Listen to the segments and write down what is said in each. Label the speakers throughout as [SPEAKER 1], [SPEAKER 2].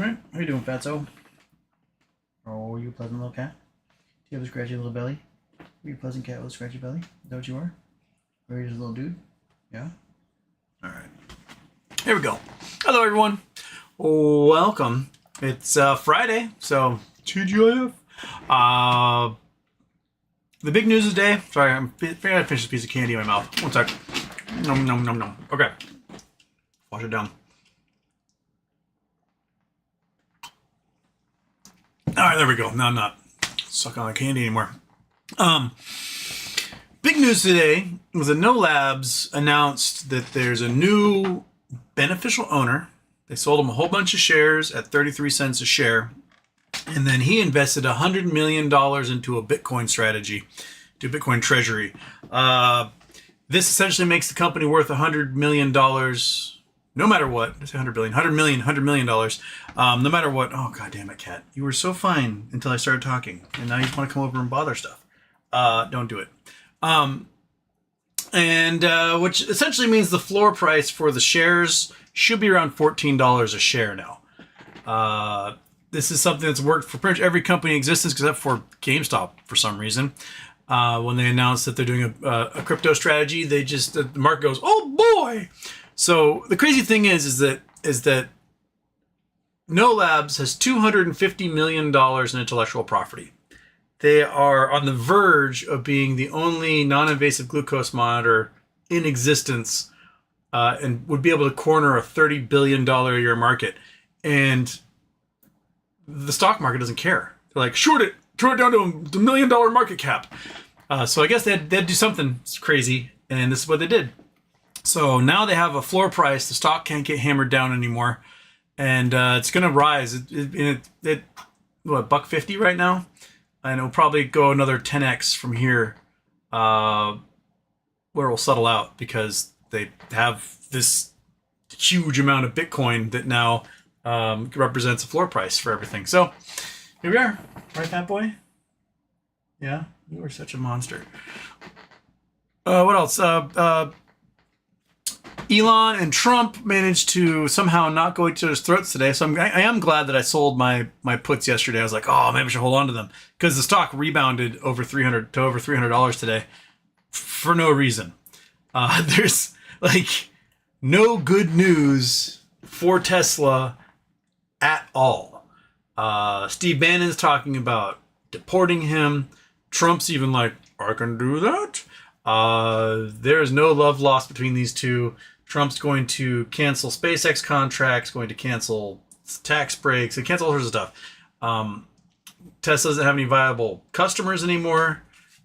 [SPEAKER 1] All right, how you doing, Fatso? Oh, you a pleasant little cat? Do you have a scratchy little belly? Are you a pleasant cat with a scratchy belly? Is that what you are? Or are you just a little dude? Yeah? All right. Here we go. Hello, everyone. Welcome. It's Friday, so TGIF. The big news today. Sorry, I'm trying to finish this piece of candy in my mouth. One sec. Nom, nom, nom, nom. Okay. Wash it down. All right, there we go. Now I'm not sucking on the candy anymore. Big news today was that Nolabs announced that there's a new beneficial owner. They sold him a whole bunch of shares at 33 cents a share. And then he invested $100 million into a Bitcoin strategy, to a Bitcoin treasury. This essentially makes the company worth $100 million no matter what. I say $100 billion, $100 million, no matter what. Oh, God damn it, cat. You were so fine until I started talking. And now you just want to come over and bother stuff. Don't do it. Which essentially means the floor price for the shares should be around $14 a share now. This is something that's worked for pretty much every company in existence except for GameStop for some reason. When they announced that they're doing a crypto strategy, the market goes, oh boy! So the crazy thing is that Nolabs has $250 million in intellectual property. They are on the verge of being the only non-invasive glucose monitor in existence, and would be able to corner a $30 billion a year market. And the stock market doesn't care. They're like, short it, throw it down to a $1 million market cap. So I guess they'd do something crazy, and this is what they did. So now they have a floor price. The stock can't get hammered down anymore, and it's going to rise. What, $1.50 right now? And it'll probably go another 10x from here, where it'll settle out because they have this huge amount of Bitcoin that now represents a floor price for everything. So here we are, right, fat boy? Yeah, you are such a monster. What else? Elon and Trump managed to somehow not go each other's throats today. So I am glad that I sold my puts yesterday. I was like, oh, maybe I should hold on to them because the stock rebounded over $300 today for no reason. There's like no good news for Tesla at all. Steve Bannon's talking about deporting him. Trump's even like, I can do that. There's no love lost between these two. Trump's going to cancel SpaceX contracts, going to cancel tax breaks, and cancel all sorts of stuff. Tesla doesn't have any viable customers anymore.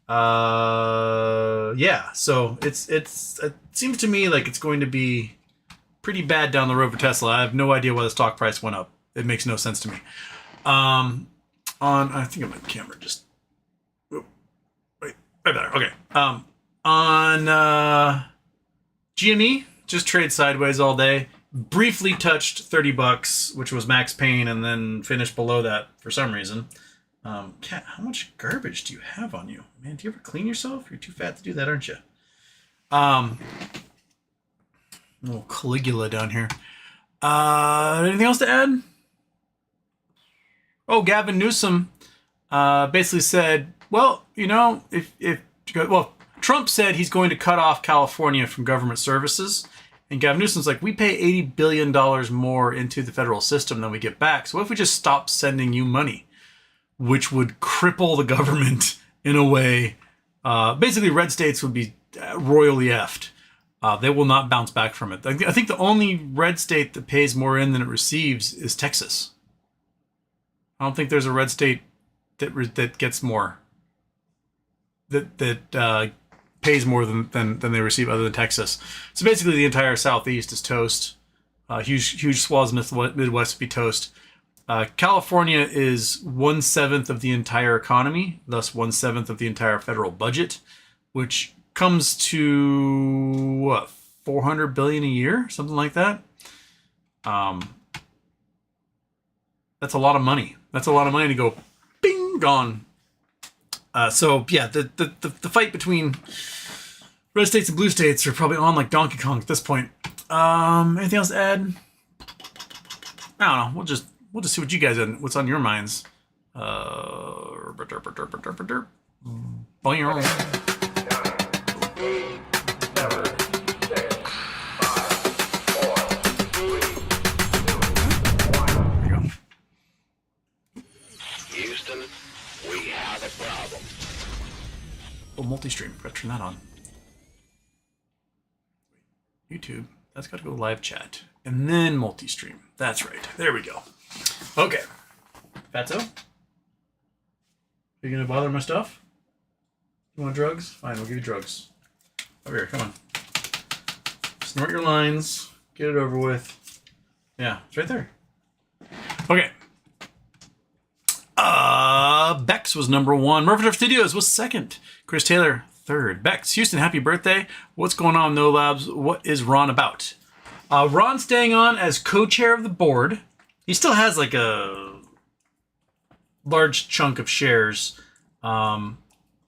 [SPEAKER 1] Yeah, so it seems to me like it's going to be pretty bad down the road for Tesla. I have no idea why the stock price went up. It makes no sense to me. I think my camera just... Oh, wait, right there. Okay. On GME, just trade sideways all day. Briefly touched $30, which was max pain, and then finished below that for some reason. Cat, how much garbage do you have on you? Man, do you ever clean yourself? You're too fat to do that, aren't you? Little Caligula down here. Anything else to add? Oh, Gavin Newsom basically said, well, you know, Trump said he's going to cut off California from government services. And Gavin Newsom's like, we pay $80 billion more into the federal system than we get back. So what if we just stop sending you money? Which would cripple the government in a way. Basically, red states would be royally effed. They will not bounce back from it. I think the only red state that pays more in than it receives is Texas. I don't think there's a red state that gets more. That pays more than they receive other than Texas. So basically the entire Southeast is toast. Huge swaths of the Midwest would be toast. California is 1/7 of the entire economy, thus 1/7 of the entire federal budget, which comes to what, $400 billion a year, something like that. That's a lot of money. That's a lot of money to go, bing, gone. So yeah, the fight between red states and blue states are probably on like Donkey Kong at this point. Anything else to add? I don't know. we'll just see what you guys what's on your minds.
[SPEAKER 2] Houston, we have a problem.
[SPEAKER 1] Oh, multi-stream. Gotta turn that on. YouTube. That's got to go live chat. And then multi-stream. That's right. There we go. Okay. Fatso? You gonna bother my stuff? You want drugs? Fine, we'll give you drugs. Over here, come on. Snort your lines. Get it over with. Yeah, it's right there. Okay. Bex was number 1. Murphy Studios was second. Chris Taylor, third. Bex, Houston, happy birthday. What's going on, Nolabs? What is Ron about? Ron's staying on as co-chair of the board. He still has like a large chunk of shares. I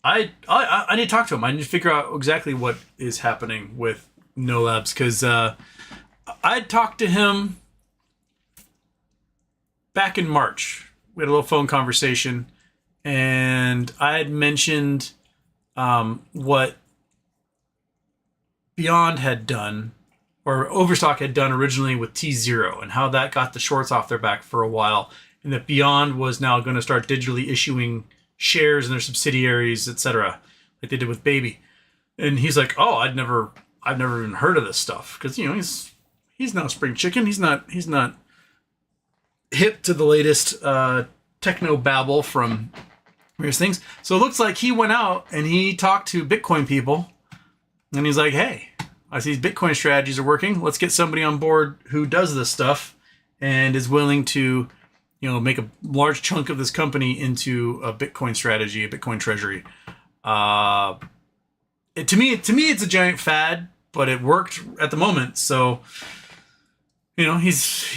[SPEAKER 1] need to talk to him. I need to figure out exactly what is happening with Nolabs, because I talked to him back in March. We had a little phone conversation, and I had mentioned what Beyond had done, or Overstock had done originally with T0, and how that got the shorts off their back for a while, and that Beyond was now going to start digitally issuing shares in their subsidiaries, etc., like they did with Baby. And he's like, "Oh, I've never even heard of this stuff," because he's not spring chicken. He's not hip to the latest techno babble from various things. So it looks like he went out and he talked to Bitcoin people, and he's like, "Hey, I see these Bitcoin strategies are working. Let's get somebody on board who does this stuff and is willing to, make a large chunk of this company into a Bitcoin strategy, a Bitcoin treasury." To me, it's a giant fad, but it worked at the moment. So, he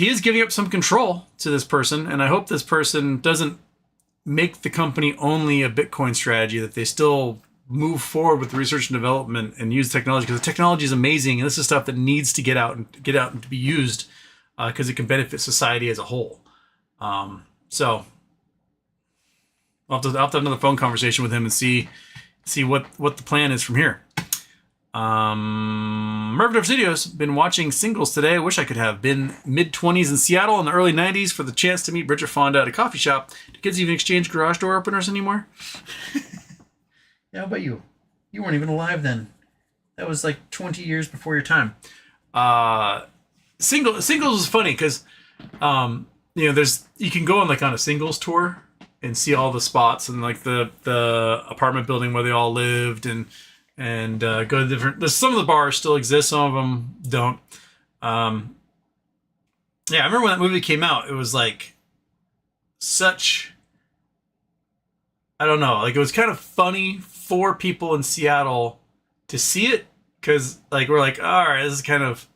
[SPEAKER 1] is giving up some control to this person, and I hope this person doesn't make the company only a Bitcoin strategy, that they still move forward with research and development and use technology, because the technology is amazing, and this is stuff that needs to get out and to be used, because it can benefit society as a whole. So I'll have to have another phone conversation with him and see what the plan is from here. Murphy Studios, been watching Singles today. Wish I could have been mid-20s in Seattle in the early 90s for the chance to meet Bridget Fonda at a coffee shop. Do kids even exchange garage door openers anymore? Yeah, how about you? You weren't even alive then. That was like 20 years before your time. Singles is funny because you can go on a singles tour and see all the spots and like the apartment building where they all lived, and go to different. Some of the bars still exist, some of them don't. I remember when that movie came out. It was like such. I don't know. Like, it was kind of funny for people in Seattle to see it, because we're like, all right, this is kind of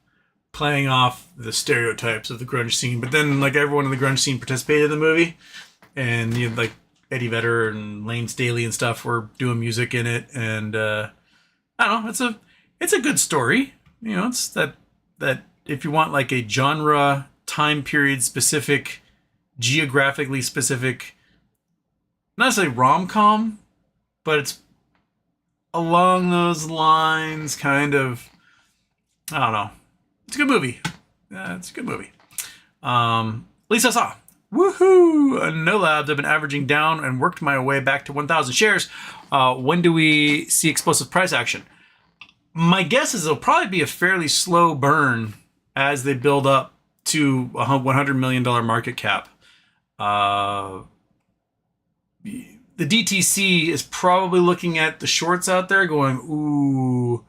[SPEAKER 1] playing off the stereotypes of the grunge scene. But then everyone in the grunge scene participated in the movie, and Eddie Vedder and Lane Staley and stuff were doing music in it, and I don't know. It's a good story. It's that if you want a genre, time period specific, geographically specific, not necessarily rom-com, but it's along those lines, kind of. I don't know. It's a good movie. It's a good movie. At least I saw. Woohoo! No Labs. I've been averaging down and worked my way back to 1,000 shares. When do we see explosive price action? My guess is it'll probably be a fairly slow burn as they build up to a $100 million market cap. The DTC is probably looking at the shorts out there going, ooh,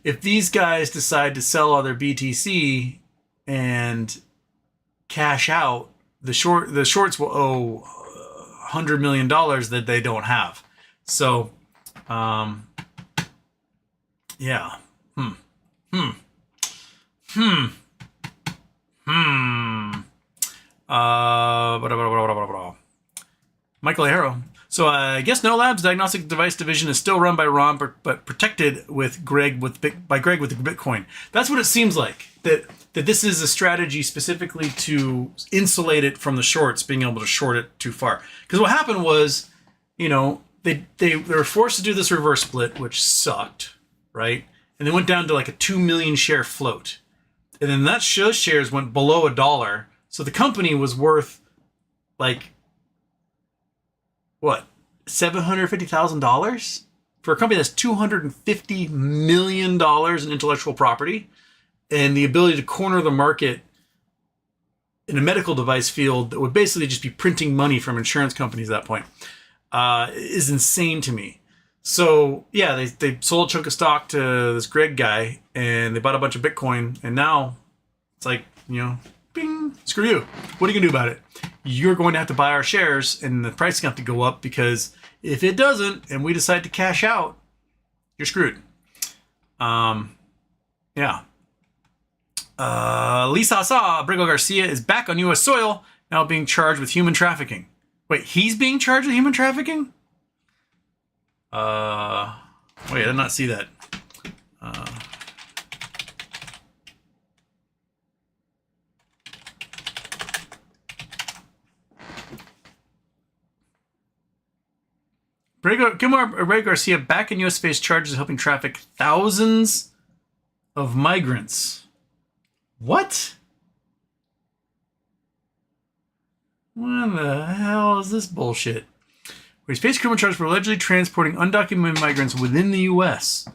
[SPEAKER 1] if these guys decide to sell all their BTC and cash out, the shorts will owe $100 million that they don't have. So, yeah. Michael Ahero. So I guess No Labs diagnostic device division is still run by Ron, but protected with Greg by Greg with the Bitcoin. That's what it seems like. That that this is a strategy specifically to insulate it from the shorts being able to short it too far. Because what happened was, they were forced to do this reverse split, which sucked, right? And they went down to like a 2 million share float. And then those shares went below $1. So the company was worth like, what, $750,000? For a company that's $250 million in intellectual property and the ability to corner the market in a medical device field that would basically just be printing money from insurance companies at that point, is insane to me. So yeah, they sold a chunk of stock to this Greg guy and they bought a bunch of Bitcoin, and now it's like, bing, screw you. What are you gonna do about it? You're going to have to buy our shares and the price is going to have to go up, because if it doesn't and we decide to cash out, you're screwed. Yeah. Lisa Sa, Brigo Garcia is back on U.S. soil, now being charged with human trafficking. Wait, he's being charged with human trafficking? Wait, I did not see that. Brigo Garcia back in U.S. face charges of helping traffic thousands of migrants. What? What the hell is this bullshit? He's faced criminal charges for allegedly transporting undocumented migrants within the U.S.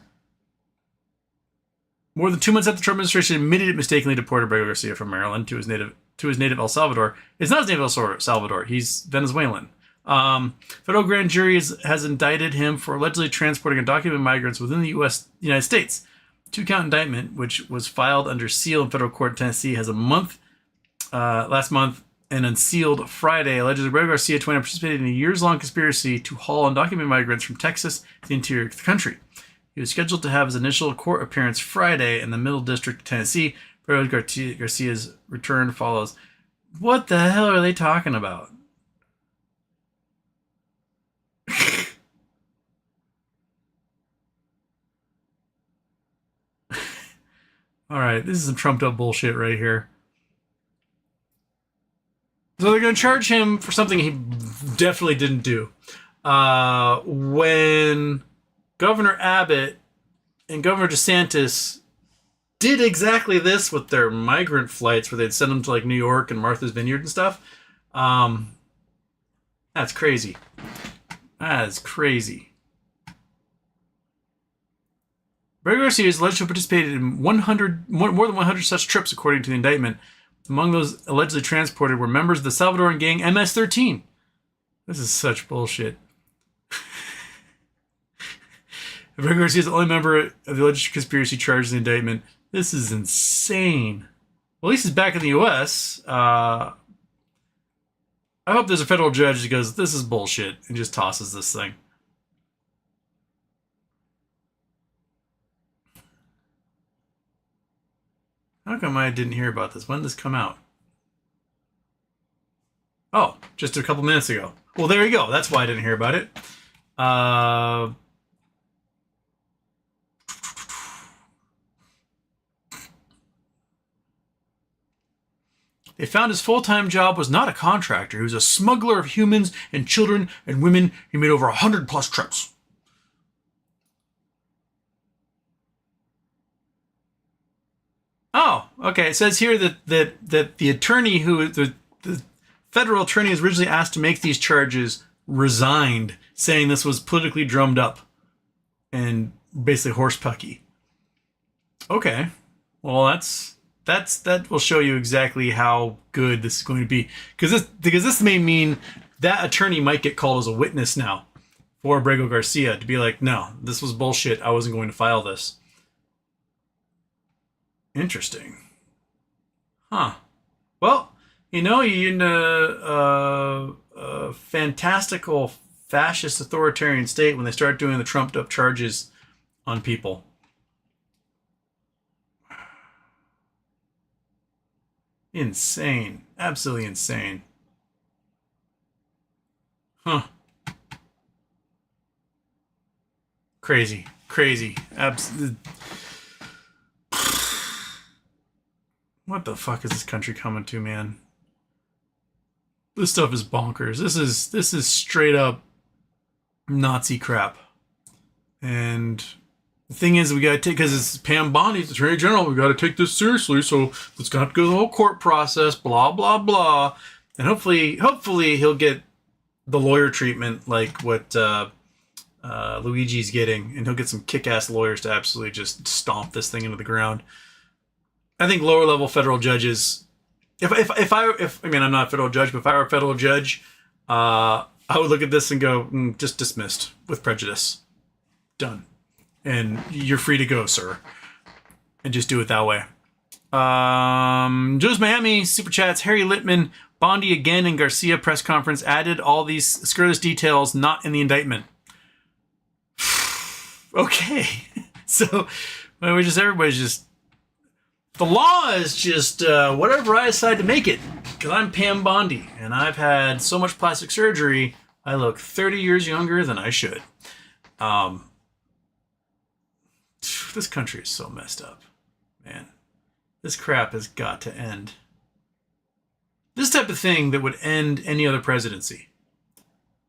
[SPEAKER 1] More than 2 months after the Trump administration admitted it mistakenly deported Brigo Garcia from Maryland to his native El Salvador. It's not his native El Salvador. He's Venezuelan. Federal grand jury has indicted him for allegedly transporting undocumented migrants within the United States. 2-count indictment, which was filed under seal in federal court in Tennessee, has last month and unsealed Friday. Allegedly, Brigo Garcia, 20, participated in a years-long conspiracy to haul undocumented migrants from Texas to the interior of the country. He was scheduled to have his initial court appearance Friday in the Middle District of Tennessee. Brigo Garcia's return follows. What the hell are they talking about? All right, this is some trumped up bullshit right here. So they're going to charge him for something he definitely didn't do. When Governor Abbott and Governor DeSantis did exactly this with their migrant flights, where they'd send them to like New York and Martha's Vineyard and stuff. That's crazy. That is crazy. Brigo Garcia is alleged to have participated in more than 100 such trips, according to the indictment. Among those allegedly transported were members of the Salvadoran gang MS-13. This is such bullshit. Brigo Garcia is the only member of the alleged conspiracy charged in the indictment. This is insane. Well, at least he's back in the U.S. I hope there's a federal judge that goes, this is bullshit, and just tosses this thing. How come I didn't hear about this? When did this come out? Oh, just a couple minutes ago. Well, there you go. That's why I didn't hear about it. They found his full-time job was not a contractor. He was a smuggler of humans and children and women. He made over 100 plus trips. Oh, okay. It says here that the attorney the federal attorney was originally asked to make these charges resigned, saying this was politically drummed up and basically horsepucky. Okay. Well, that will show you exactly how good this is going to be, because this may mean that attorney might get called as a witness now for Brigo Garcia to be like, no, this was bullshit. I wasn't going to file this. Interesting. Huh. Well, you're in a fantastical fascist authoritarian state when they start doing the trumped up charges on people. Insane. Absolutely insane. Huh. Crazy. What the fuck is this country coming to, man? This stuff is bonkers. This is straight up Nazi crap. And the thing is, we got to take, because it's Pam Bondi, the Attorney General, we got to take this seriously. So it's going to have to go through the whole court process, blah, blah, blah. And hopefully he'll get the lawyer treatment like what Luigi's getting. And he'll get some kick-ass lawyers to absolutely just stomp this thing into the ground. I think lower level federal judges, if I mean, I'm not a federal judge, but if I were a federal judge, I would look at this and go, just dismissed with prejudice. Done. And you're free to go, sir. And just do it that way. Joe's Miami, Super Chats, Harry Littman, Bondi again, and Garcia press conference added all these scurrilous details not in the indictment. Okay. So, everybody's just, the law is just whatever I decide to make it. Because I'm Pam Bondi, and I've had so much plastic surgery, I look 30 years younger than I should. This country is so messed up, man. This crap has got to end. This type of thing that would end any other presidency.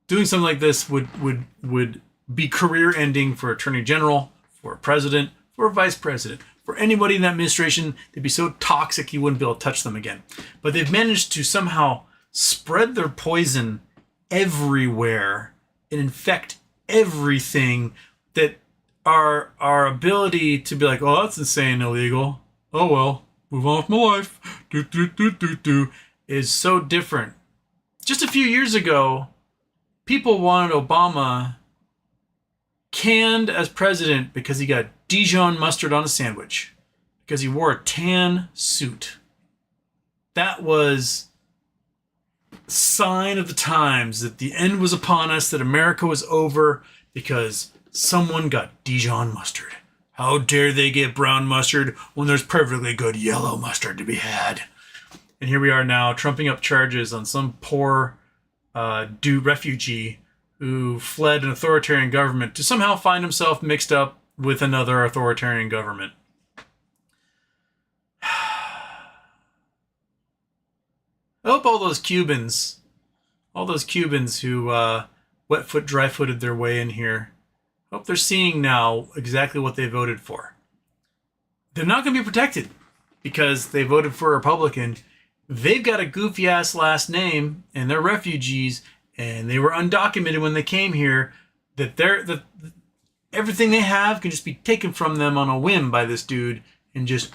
[SPEAKER 1] Doing something like this would be career-ending for Attorney General, for a president, for a vice president, for anybody in that administration. They'd be so toxic you wouldn't be able to touch them again. But they've managed to somehow spread their poison everywhere and infect everything that our ability to be like, oh, that's insane, illegal. Oh, well, move on with my life. Is so different. Just a few years ago, people wanted Obama canned as president because he got Dijon mustard on a sandwich, because he wore a tan suit. That was a sign of the times that the end was upon us, that America was over, because someone got Dijon mustard. How dare they get brown mustard when there's perfectly good yellow mustard to be had? And here we are now, trumping up charges on some poor refugee who fled an authoritarian government to somehow find himself mixed up with another authoritarian government. I hope all those Cubans who wet-foot, dry-footed their way in here, I hope they're seeing now exactly what they voted for. They're not going to be protected because they voted for a Republican. They've got a goofy-ass last name, and they're refugees, and they were undocumented when they came here, that everything they have can just be taken from them on a whim by this dude and just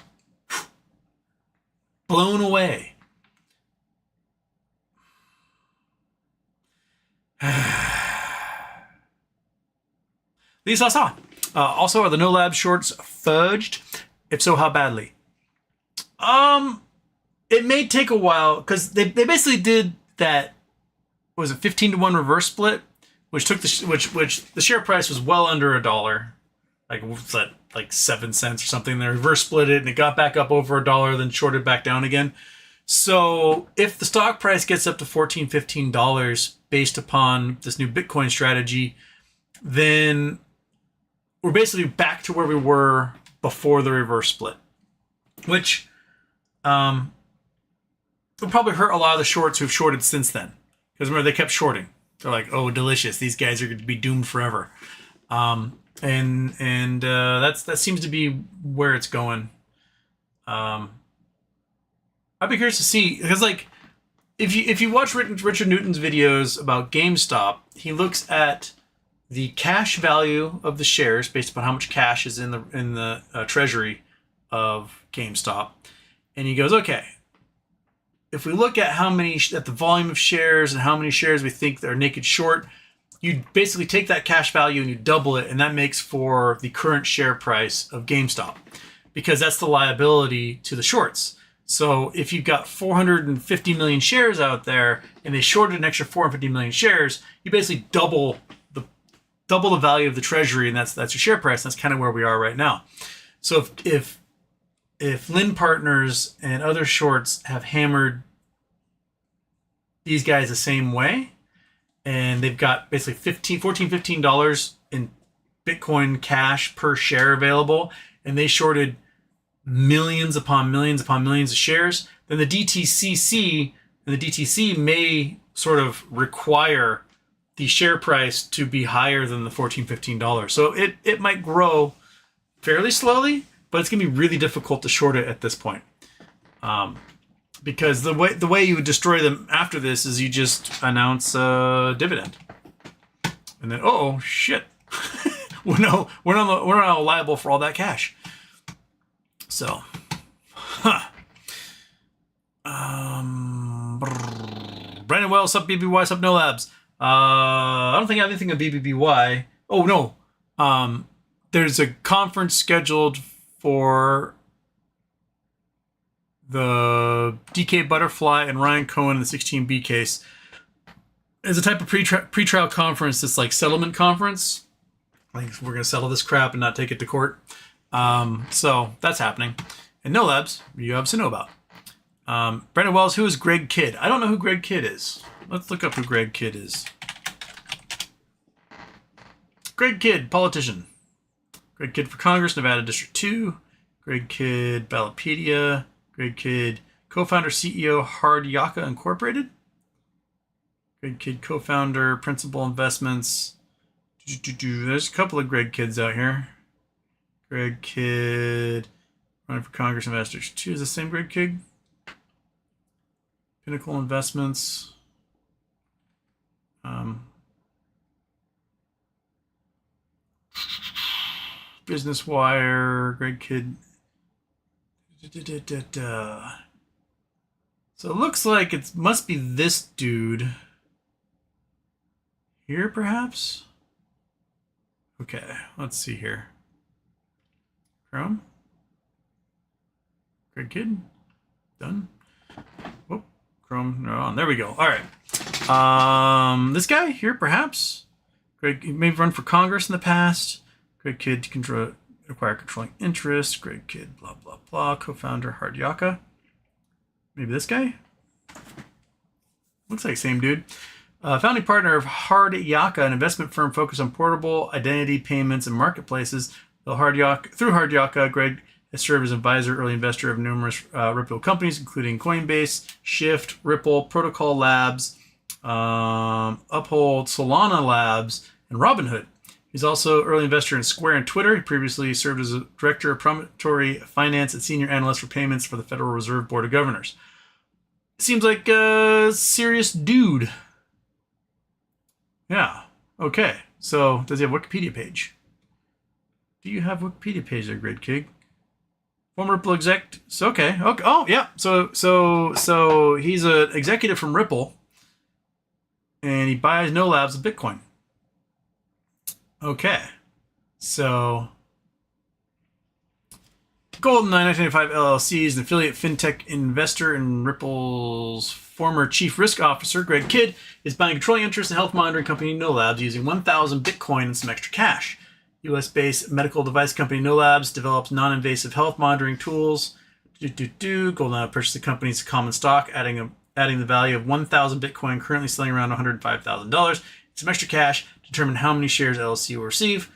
[SPEAKER 1] blown away. Lisa Sa. Also, are the Nolabs shorts fudged? If so, how badly? It may take a while, because they basically did that, was it 15-to-1 reverse split, which took which the share price was well under $1, like 7 cents or something. They reverse split it and it got back up over $1, then shorted back down again. So if the stock price gets up to $14, $15 based upon this new Bitcoin strategy, then we're basically back to where we were before the reverse split, which will probably hurt a lot of the shorts who've shorted since then. Because remember, they kept shorting. They're like, oh, delicious. These guys are going to be doomed forever. That seems to be where it's going. I'd be curious to see, because like, if you watch Richard Newton's videos about GameStop, he looks at the cash value of the shares based upon how much cash is in the treasury of GameStop, and he goes, okay, if we look at at the volume of shares and how many shares we think are naked short, you basically take that cash value and you double it, and that makes for the current share price of GameStop, because that's the liability to the shorts. So if you've got 450 million shares out there and they shorted an extra 450 million shares, you basically double the value of the treasury, and that's your share price. That's kind of where we are right now. So if Lynn Partners and other shorts have hammered these guys the same way, and they've got basically $15 in Bitcoin cash per share available, and they shorted millions upon millions upon millions of shares, then the DTCC and the DTC may sort of require the share price to be higher than the $14, $15. So it might grow fairly slowly, but it's going to be really difficult to short it at this point. Because the way you would destroy them after this is you just announce a dividend. And then, oh shit. we're not liable for all that cash. So, Brandon Wells, sub BBY, sub Nolabs. I don't think I have anything on BBBY. Oh no, there's a conference scheduled for the DK Butterfly and Ryan Cohen in the 16B case. It's a type of pre-trial conference that's like settlement conference. Like we're going to settle this crap and not take it to court. So that's happening. And Nolabs, you obviously know about. Brandon Wells, who is Greg Kidd? I don't know who Greg Kidd is. Let's look up who Greg Kidd is. Greg Kidd, politician. Greg Kidd for Congress, Nevada District 2. Greg Kidd, Ballotpedia. Greg Kidd, co-founder, CEO, Hard Yaka Incorporated. Greg Kidd, co-founder, Principal Investments. There's a couple of Greg Kidds out here. Greg Kidd, running for Congress, Nevada District 2. Is the same Greg Kidd? Pinnacle Investments. Business Wire, Greg Kidd. So it looks like it must be this dude here, perhaps. Okay, let's see here. Chrome. Greg Kidd. Done. Whoop. Chrome. No, there we go. All right. This guy here, perhaps. Greg may have run for Congress in the past. Greg Kidd acquire controlling interest. Greg Kidd, blah, blah, blah. Co-founder, Hard Yaka. Maybe this guy? Looks like same dude. Founding partner of Hard Yaka, an investment firm focused on portable identity payments and marketplaces. Through Hard Yaka, Greg has served as advisor, early investor of numerous reputable companies, including Coinbase, Shift, Ripple, Protocol Labs, Uphold, Solana Labs, and Robinhood. He's also an early investor in Square and Twitter. He previously served as a director of promontory finance and senior analyst for payments for the Federal Reserve Board of Governors. Seems like a serious dude. Yeah. Okay. So, does he have a Wikipedia page? Do you have a Wikipedia page there, Greg Kidd? Former Ripple exec. So, okay. Oh, yeah. So he's an executive from Ripple, and he buys Nolabs of Bitcoin. Okay. So, GoldenEye 1995 LLC is an affiliate fintech investor, and Ripple's former chief risk officer, Greg Kidd, is buying controlling interest in health monitoring company Nolabs using 1,000 Bitcoin and some extra cash. US-based medical device company Nolabs develops non-invasive health monitoring tools. GoldenEye purchased the company's common stock, adding the value of 1,000 Bitcoin, currently selling around $105,000. Some extra cash to determine how many shares LLC will receive.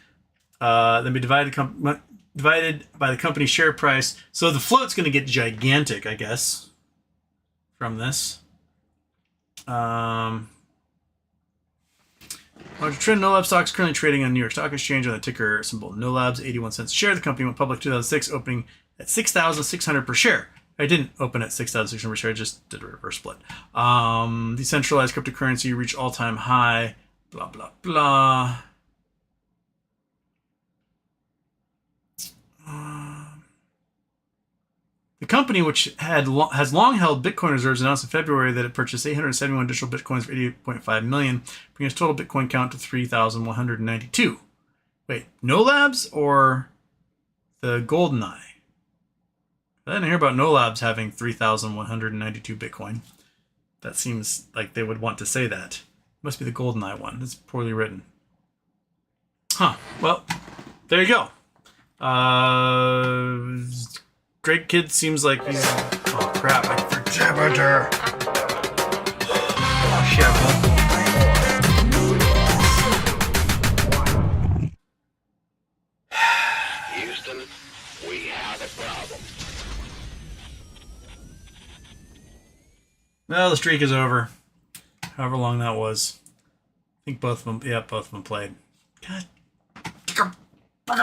[SPEAKER 1] Then be divided by the company's share price. So the float's going to get gigantic, I guess, from this. Large trend. Nolabs stocks currently trading on New York Stock Exchange on the ticker symbol Nolabs, 81 cents a share. The company went public 2006, opening at 6,600 per share. I didn't open at 6,600 per share. I just did a reverse split. Decentralized cryptocurrency reached all-time high. Blah, blah, blah. The company, which has long held Bitcoin reserves, announced in February that it purchased 871 additional Bitcoins for $88.5 million, bringing its total Bitcoin count to 3,192. Wait, Nolabs or the GoldenEye? I didn't hear about Nolabs having 3,192 Bitcoin. That seems like they would want to say that. Must be the GoldenEye one. It's poorly written. Huh. Well, there you go. Greg Kidd seems like he's... Oh, crap. I forgot about her. Oh, shit.
[SPEAKER 2] Houston, we have a problem.
[SPEAKER 1] Well, the streak is over. However long that was. I think both of them played. God. But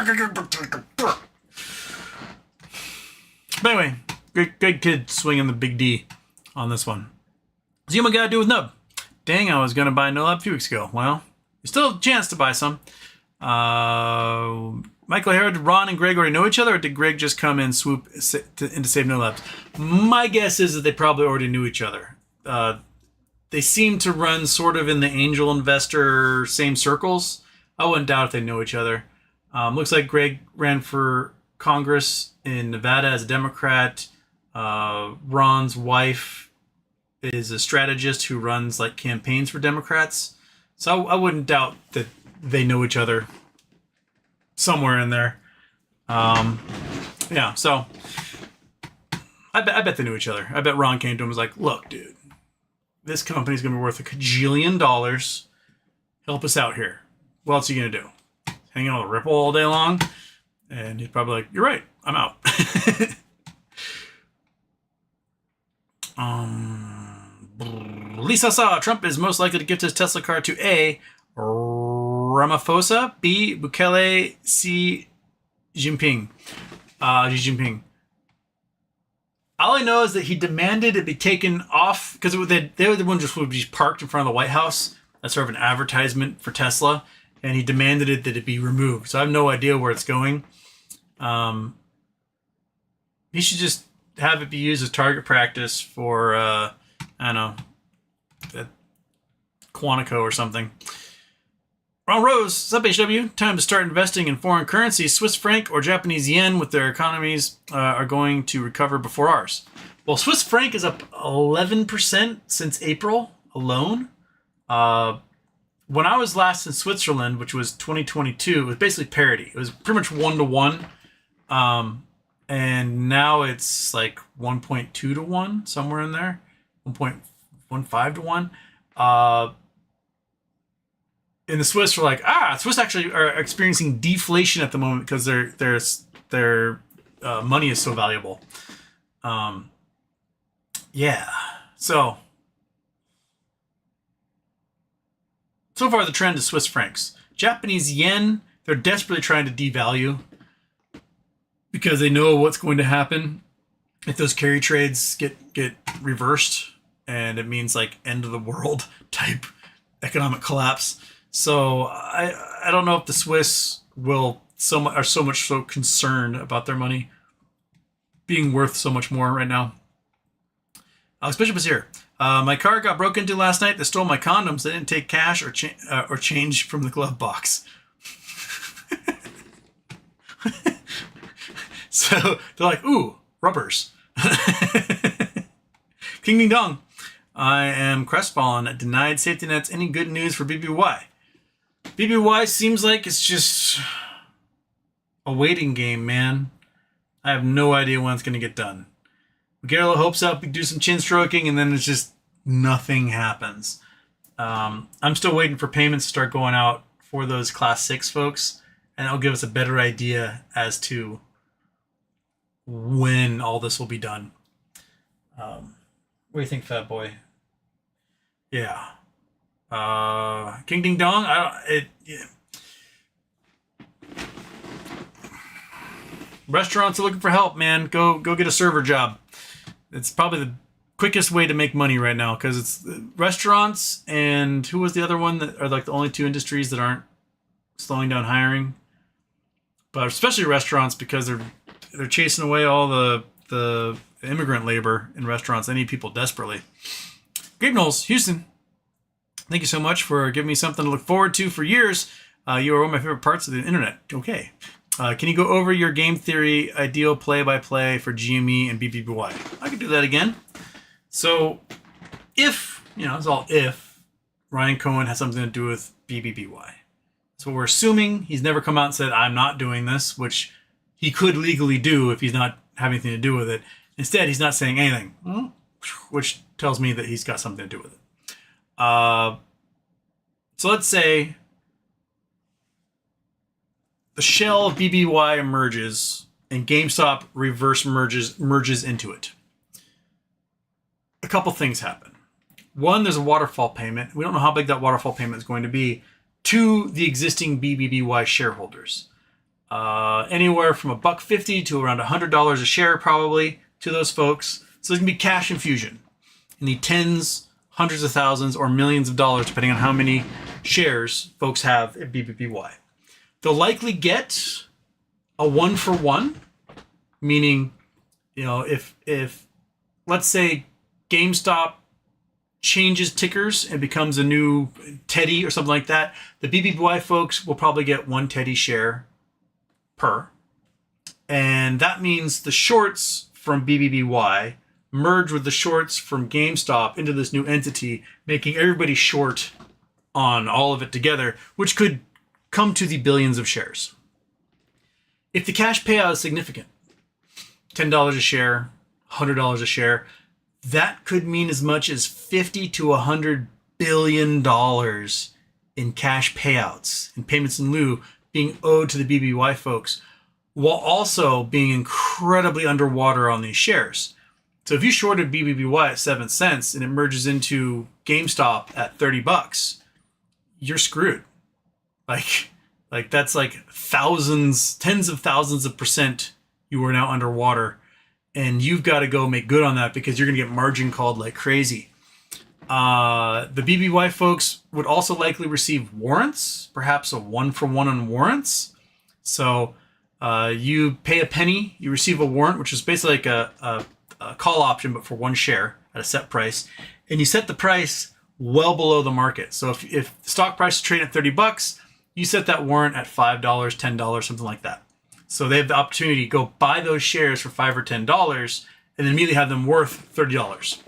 [SPEAKER 1] anyway, great kid swinging the big D on this one. So what got to do with Nub? Dang, I was going to buy Nolab a few weeks ago. Well, there's still a chance to buy some. Michael Herod, Ron and Greg already know each other, or did Greg just come and swoop in to save Nolabs? My guess is that they probably already knew each other. They seem to run sort of in the angel investor same circles. I wouldn't doubt if they know each other. Looks like Greg ran for Congress in Nevada as a Democrat. Ron's wife is a strategist who runs like campaigns for Democrats. So I wouldn't doubt that they know each other somewhere in there. Yeah, so I bet they knew each other. I bet Ron came to him and was like, look, dude, this company's going to be worth $1 kajillion. Help us out here. What else are you going to do? Hanging on the Ripple all day long? And he's probably like, you're right, I'm out. Lisa saw Trump is most likely to gift his Tesla car to A, Ramaphosa, B, Bukele, C, Jinping. Xi Jinping. All I know is that he demanded it be taken off because they were the one just would be parked in front of the White House. That's sort of an advertisement for Tesla, and he demanded that it be removed. So I have no idea where it's going. He should just have it be used as target practice for I don't know, Quantico or something. Ron Rose, sub HW, time to start investing in foreign currency. Swiss franc or Japanese yen with their economies are going to recover before ours. Well, Swiss franc is up 11% since April alone. When I was last in Switzerland, which was 2022, it was basically parity. It was pretty much 1-to-1. And now it's like 1.2 to 1, somewhere in there. 1.15 to 1. In the Swiss, we're like, Swiss actually are experiencing deflation at the moment because their money is so valuable. Yeah. So far the trend is Swiss francs. Japanese yen, they're desperately trying to devalue because they know what's going to happen if those carry trades get reversed, and it means like end of the world type economic collapse. So I don't know if the Swiss are so much concerned about their money being worth so much more right now. Alex Bishop is here. My car got broken into last night. They stole my condoms. They didn't take cash or change from the glove box. So they're like, ooh, rubbers. King Ding Dong. I am crestfallen. Denied safety nets. Any good news for BBY? BBY seems like it's just a waiting game, man. I have no idea when it's going to get done. Garlow hopes up, we do some chin stroking, and then it's just nothing happens. I'm still waiting for payments to start going out for those Class 6 folks, and it'll give us a better idea as to when all this will be done. What do you think, Fat Boy? Yeah. King Ding Dong? Yeah. Restaurants are looking for help, man. Go get a server job. It's probably the quickest way to make money right now because it's restaurants and who was the other one that are like the only two industries that aren't slowing down hiring. But especially restaurants because they're chasing away all the immigrant labor in restaurants. They need people desperately. Grape Knowles, Houston. Thank you so much for giving me something to look forward to for years. You are one of my favorite parts of the internet. Okay. Can you go over your game theory ideal play-by-play for GME and BBBY? I could do that again. So if, it's all if, Ryan Cohen has something to do with BBBY. So we're assuming he's never come out and said, I'm not doing this, which he could legally do if he's not having anything to do with it. Instead, he's not saying anything, which tells me that he's got something to do with it. So let's say the shell of BBY emerges and GameStop reverse merges into it. A couple things happen. One, there's a waterfall payment. We don't know how big that waterfall payment is going to be to the existing BBBY shareholders. Anywhere from $1.50 to around $100 a share, probably, to those folks. So there's going to be cash infusion in the tens, hundreds of thousands, or millions of dollars, depending on how many shares folks have at BBBY. They'll likely get a 1-for-1, meaning, if let's say GameStop changes tickers and becomes a new Teddy or something like that, the BBBY folks will probably get one Teddy share per. And that means the shorts from BBBY merge with the shorts from GameStop into this new entity, making everybody short on all of it together, which could come to the billions of shares. If the cash payout is significant, $10 a share, $100 a share, that could mean as much as $50 to $100 billion in cash payouts and payments in lieu being owed to the BBY folks, while also being incredibly underwater on these shares. So if you shorted BBBY at 7 cents and it merges into GameStop at $30, you're screwed. Like that's like thousands, tens of thousands of percent you are now underwater, and you've got to go make good on that because you're going to get margin called like crazy. The BBY folks would also likely receive warrants, perhaps a 1-for-1 on warrants. So you pay a penny, you receive a warrant, which is basically like a call option, but for one share at a set price. And you set the price well below the market. So if the stock price is trading at $30, you set that warrant at $5, $10, something like that. So they have the opportunity to go buy those shares for $5 or $10 and then immediately have them worth $30,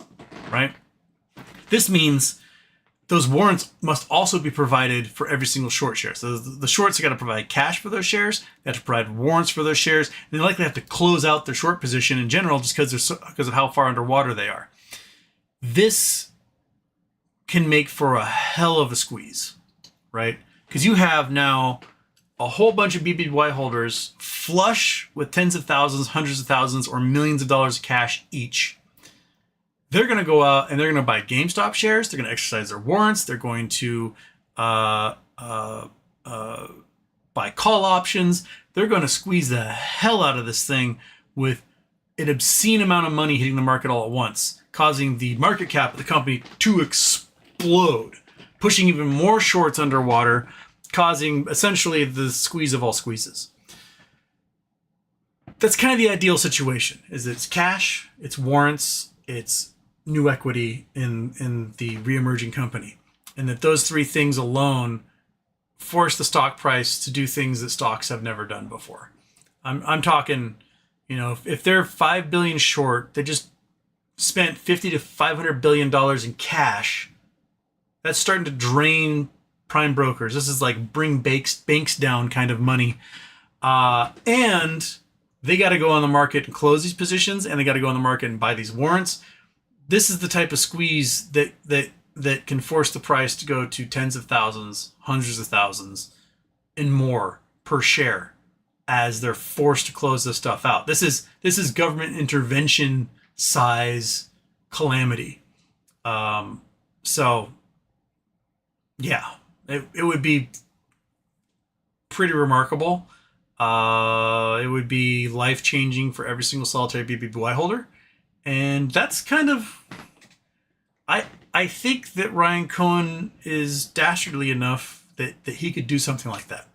[SPEAKER 1] right? This means those warrants must also be provided for every single short share. So the shorts have got to provide cash for those shares. They have to provide warrants for those shares. And they likely have to close out their short position in general just because of how far underwater they are. This can make for a hell of a squeeze, right? Because you have now a whole bunch of BBY holders flush with tens of thousands, hundreds of thousands, or millions of dollars of cash each. They're going to go out and they're going to buy GameStop shares. They're going to exercise their warrants. They're going to buy call options. They're going to squeeze the hell out of this thing with an obscene amount of money hitting the market all at once, causing the market cap of the company to explode, pushing even more shorts underwater, causing essentially the squeeze of all squeezes. That's kind of the ideal situation, is it's cash, it's warrants, it's new equity in the re-emerging company. And that those three things alone force the stock price to do things that stocks have never done before. I'm talking, if they're 5 billion short, they just spent $50 to $500 billion in cash. That's starting to drain prime brokers. This is like bring banks down kind of money. And they got to go on the market and close these positions, and they got to go on the market and buy these warrants. This is the type of squeeze that can force the price to go to tens of thousands, hundreds of thousands, and more per share as they're forced to close this stuff out. This is government intervention size calamity. So yeah, it would be pretty remarkable. It would be life-changing for every single solitary BBBY holder. And that's kind of... I think that Ryan Cohen is dastardly enough that he could do something like that.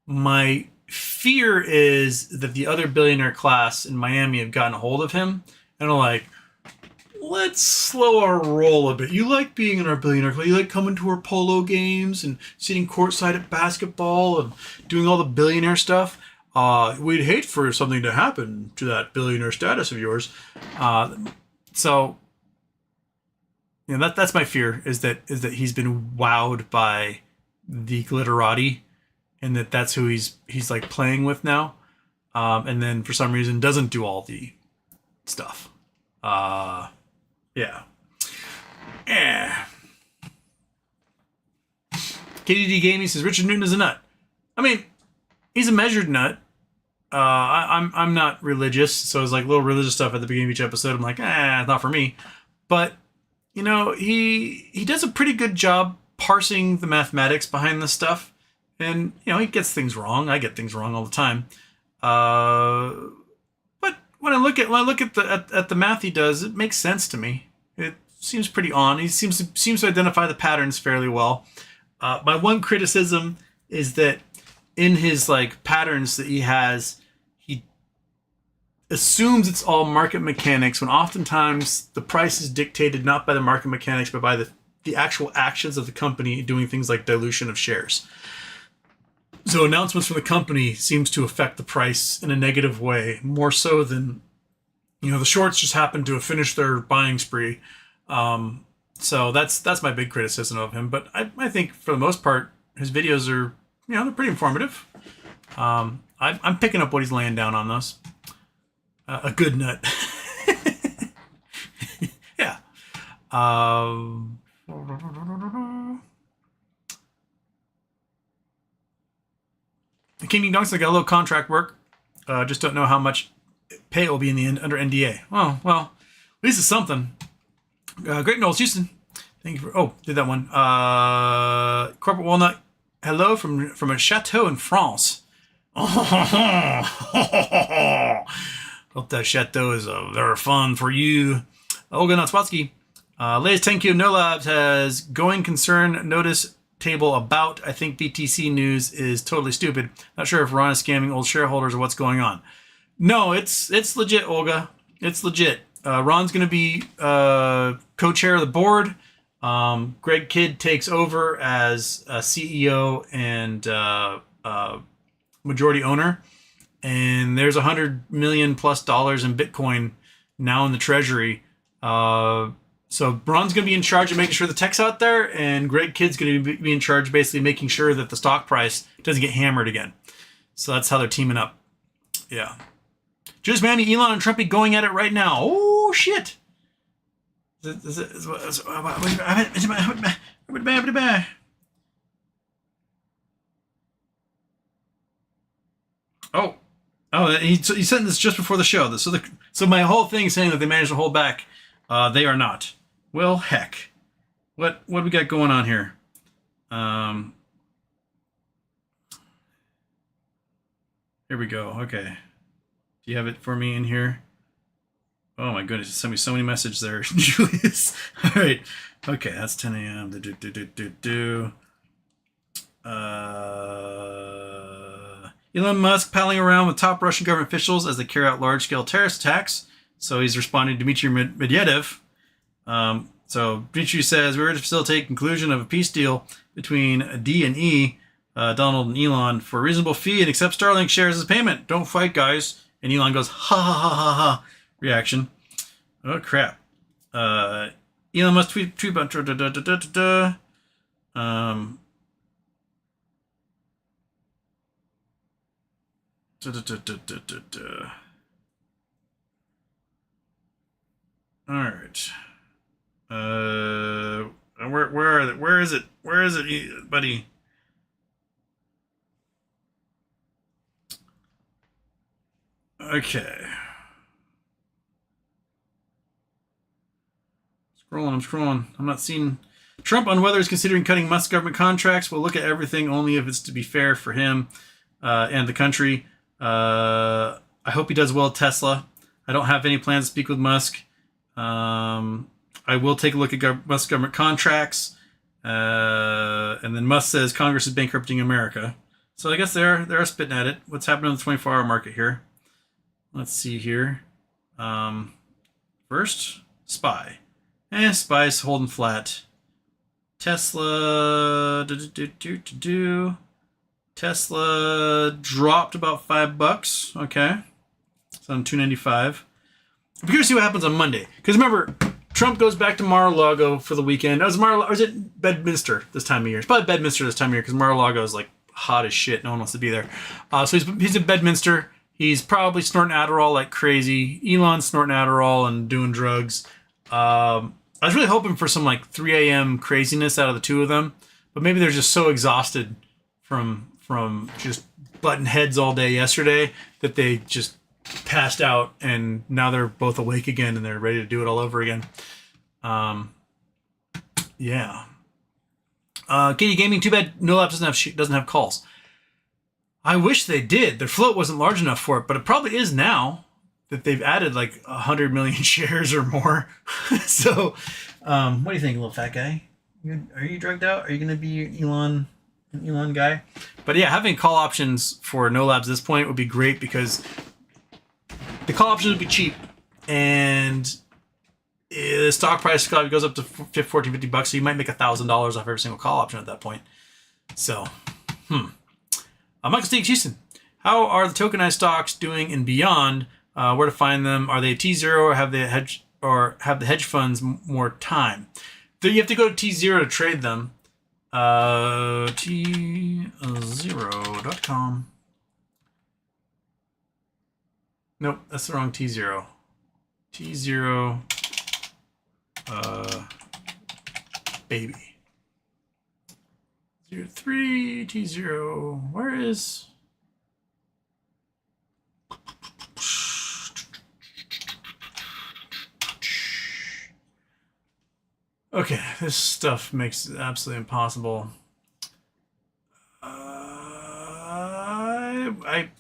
[SPEAKER 1] My fear is that the other billionaire class in Miami have gotten a hold of him and are like, let's slow our roll a bit. You like being in our billionaire club. You like coming to our polo games and sitting courtside at basketball and doing all the billionaire stuff. We'd hate for something to happen to that billionaire status of yours. So, that's my fear, is that he's been wowed by the glitterati, and that's who he's like playing with now. And then for some reason doesn't do all the stuff. Yeah. KDD Gaming says Richard Newton is a nut. I mean, he's a measured nut. I'm not religious, so it's like little religious stuff at the beginning of each episode. I'm like, it's not for me. But he does a pretty good job parsing the mathematics behind this stuff, and he gets things wrong. I get things wrong all the time. But when I look at the math he does, it makes sense to me. It seems pretty on. He seems to identify the patterns fairly well. My one criticism is that in his patterns that he has, he assumes it's all market mechanics when oftentimes the price is dictated not by the market mechanics but by the actual actions of the company doing things like dilution of shares. So announcements from the company seems to affect the price in a negative way, more so than, the shorts just happen to have finished their buying spree. So that's my big criticism of him. But I think for the most part, his videos are, they're pretty informative. I'm picking up what he's laying down on those. A good nut. Yeah. King Dunks, I got a little contract work. Just don't know how much pay it will be in the end under NDA. Oh, well, at least it's something. Great Knowles Houston. Thank you for, did that one. Corporate Walnut, hello from a chateau in France. Hope that chateau is very fun for you. Olga Notswatsky. Latest 10Q Nolabs has going concern notice table about, I think BTC news is totally stupid. Not sure if Ron is scamming old shareholders or what's going on. No, it's legit, Olga. It's legit. Ron's going to be co-chair of the board. Greg Kidd takes over as CEO and majority owner. And there's $100 million+ in Bitcoin now in the treasury. So Ron's going to be in charge of making sure the tech's out there, and Greg Kidd's going to be in charge of basically making sure that the stock price doesn't get hammered again. So that's how they're teaming up. Yeah. Just Mammy, Elon and Trump going at it right now. Oh, shit. He sent this just before the show. So my whole thing saying that they managed to hold back, they are not. Well, heck. What we got going on here? Here we go. Okay. Do you have it for me in here? Oh my goodness, you sent me so many messages there, Julius. All right. Okay, that's 10 a.m. Elon Musk palling around with top Russian government officials as they carry out large-scale terrorist attacks. So he's responding to Dmitry Medvedev. So Dmitry says, we're to facilitate conclusion of a peace deal between D and E, Donald and Elon, for a reasonable fee and accept Starlink shares as payment. Don't fight, guys. And Elon goes, ha ha ha ha ha. Reaction. Oh, crap. Elon Musk tweet about... All right. Where is it? Where is it, buddy? Okay. I'm scrolling. I'm not seeing... Trump on whether he's considering cutting Musk government contracts. We'll look at everything only if it's to be fair for him and the country. I hope he does well at Tesla. I don't have any plans to speak with Musk. I will take a look at Musk government contracts. And then Musk says Congress is bankrupting America. So I guess they're spitting at it. What's happening in the 24-hour market here? Let's see here. First, SPY. SPY's holding flat. Tesla. Tesla dropped about $5. Okay. It's on $295. I'm curious to see what happens on Monday. Because remember, Trump goes back to Mar-a-Lago for the weekend. Or is it Bedminster this time of year? It's probably Bedminster this time of year because Mar-a-Lago is like hot as shit. No one wants to be there. So he's in Bedminster. He's probably snorting Adderall like crazy. Elon's snorting Adderall and doing drugs. I was really hoping for some like 3 a.m. craziness out of the two of them. But maybe they're just so exhausted from just butting heads all day yesterday that they just passed out, and now they're both awake again and they're ready to do it all over again. Yeah. Katie Gaming, too bad Nolabs doesn't have calls. I wish they did. Their float wasn't large enough for it, but it probably is now that they've added like 100 million shares or more. So, what do you think, little fat guy? Are you drugged out? Are you going to be an Elon guy? But yeah, having call options for Nolabs at this point would be great because the call options would be cheap, and the stock price goes up to $14.50, so you might make $1,000 off every single call option at that point. So, Michael Steaks Houston, how are the tokenized stocks doing and beyond? Where to find them? Are they T0 or have the hedge funds more time? So you have to go to T0 to trade them. T0.com. Nope, that's the wrong T0. T0 baby. 03 T0. Where is okay, this stuff makes it absolutely impossible.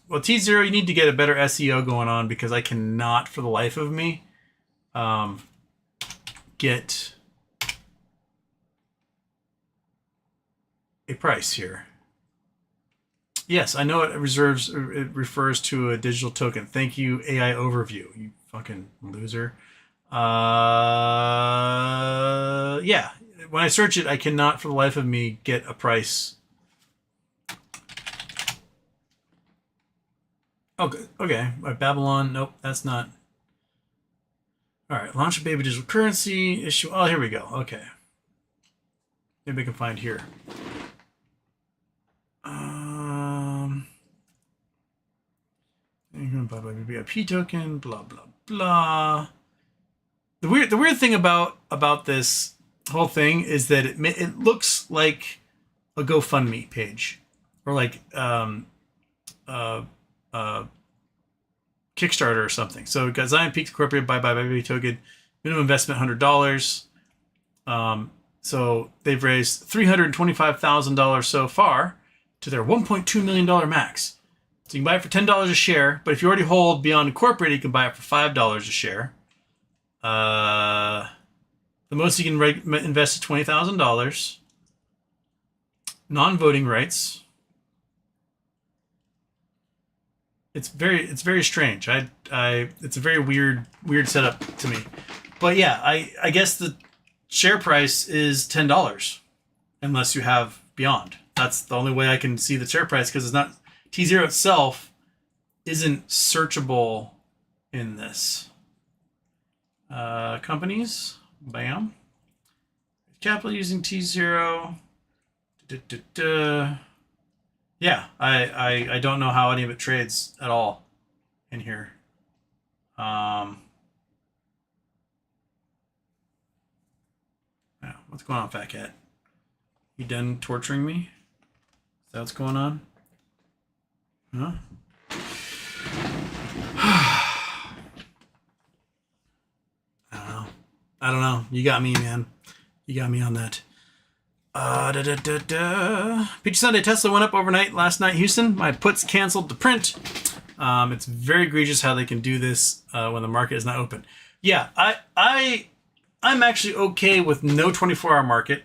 [SPEAKER 1] Well, T0, you need to get a better SEO going on because I cannot, for the life of me, get a price here. Yes, I know it refers to a digital token. Thank you, AI Overview. You fucking loser. Yeah, when I search it, I cannot, for the life of me, get a price. Okay. Babylon. Nope, that's not. All right, launch a baby digital currency issue. Oh, here we go. Okay. Maybe I can find here. VIP token. Blah blah blah. The weird thing about this whole thing is that it looks like a GoFundMe page or like Kickstarter or something. So we've got Zion Peaks Incorporated, buy baby token, minimum investment $100. So they've raised $325,000 so far to their $1.2 million max. So you can buy it for $10 a share, but if you already hold Beyond Incorporated, you can buy it for $5 a share. The most you can invest is $20,000. Non-voting rights. It's very strange. It's a very weird setup to me. But yeah, I guess the share price is $10 unless you have Beyond. That's the only way I can see the share price because it's not T0 itself isn't searchable in this. Companies, bam. Capital using T0. Yeah, I don't know how any of it trades at all in here. Yeah, what's going on, Fat Cat? You done torturing me? Is that what's going on? Huh? I don't know. You got me, man. You got me on that. Peachy Sunday, Tesla went up overnight last night, Houston. My puts canceled to print. It's very egregious how they can do this when the market is not open. Yeah, I'm actually okay with no 24-hour market,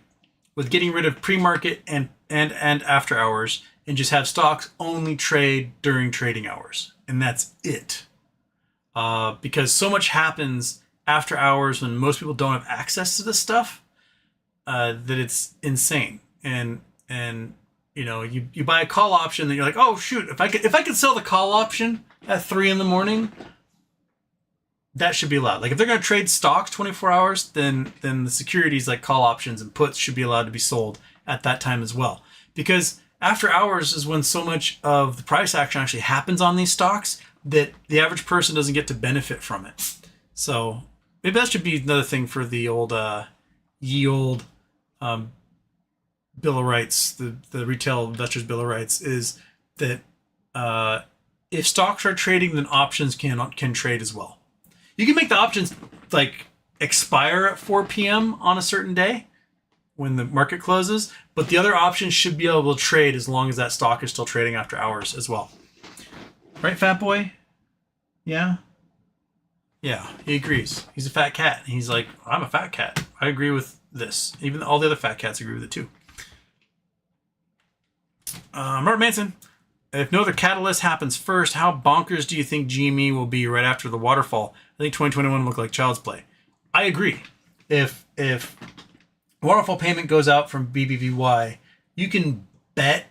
[SPEAKER 1] with getting rid of pre-market and after hours, and just have stocks only trade during trading hours, and that's it. Because so much happens after hours when most people don't have access to this stuff. That it's insane, and you know you buy a call option, then you're like, oh shoot, if I could sell the call option at 3 a.m, that should be allowed. Like if they're gonna trade stocks 24 hours, then the securities like call options and puts should be allowed to be sold at that time as well. Because after hours is when so much of the price action actually happens on these stocks that the average person doesn't get to benefit from it. So maybe that should be another thing for the old ye old Bill of Rights, the Retail Investors Bill of Rights, is that if stocks are trading, then options can trade as well. You can make the options like expire at 4 p.m. on a certain day, when the market closes, but the other options should be able to trade as long as that stock is still trading after hours as well. Right, fat boy? Yeah? Yeah, he agrees. He's a fat cat. He's like, I'm a fat cat. I agree with this. Even all the other fat cats agree with it too. Robert Manson, if no other catalyst happens first, how bonkers do you think GME will be right after the waterfall? I think 2021 will look like child's play. I agree. If waterfall payment goes out from BBVY, you can bet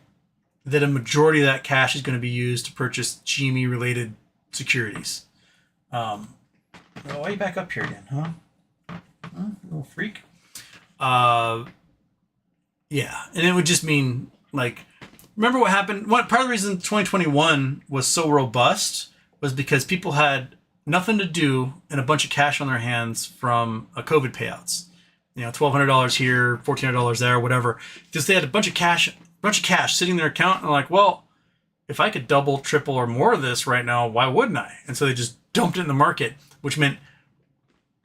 [SPEAKER 1] that a majority of that cash is going to be used to purchase GME related securities. Why are you back up here again, huh? Little freak. Yeah, and it would just mean like, remember what happened? Part of the reason 2021 was so robust was because people had nothing to do and a bunch of cash on their hands from COVID payouts. You know, $1,200 here, $1,400 there, whatever. Just they had a bunch of cash sitting in their account, and like, well, if I could double, triple, or more of this right now, why wouldn't I? And so they just dumped it in the market, which meant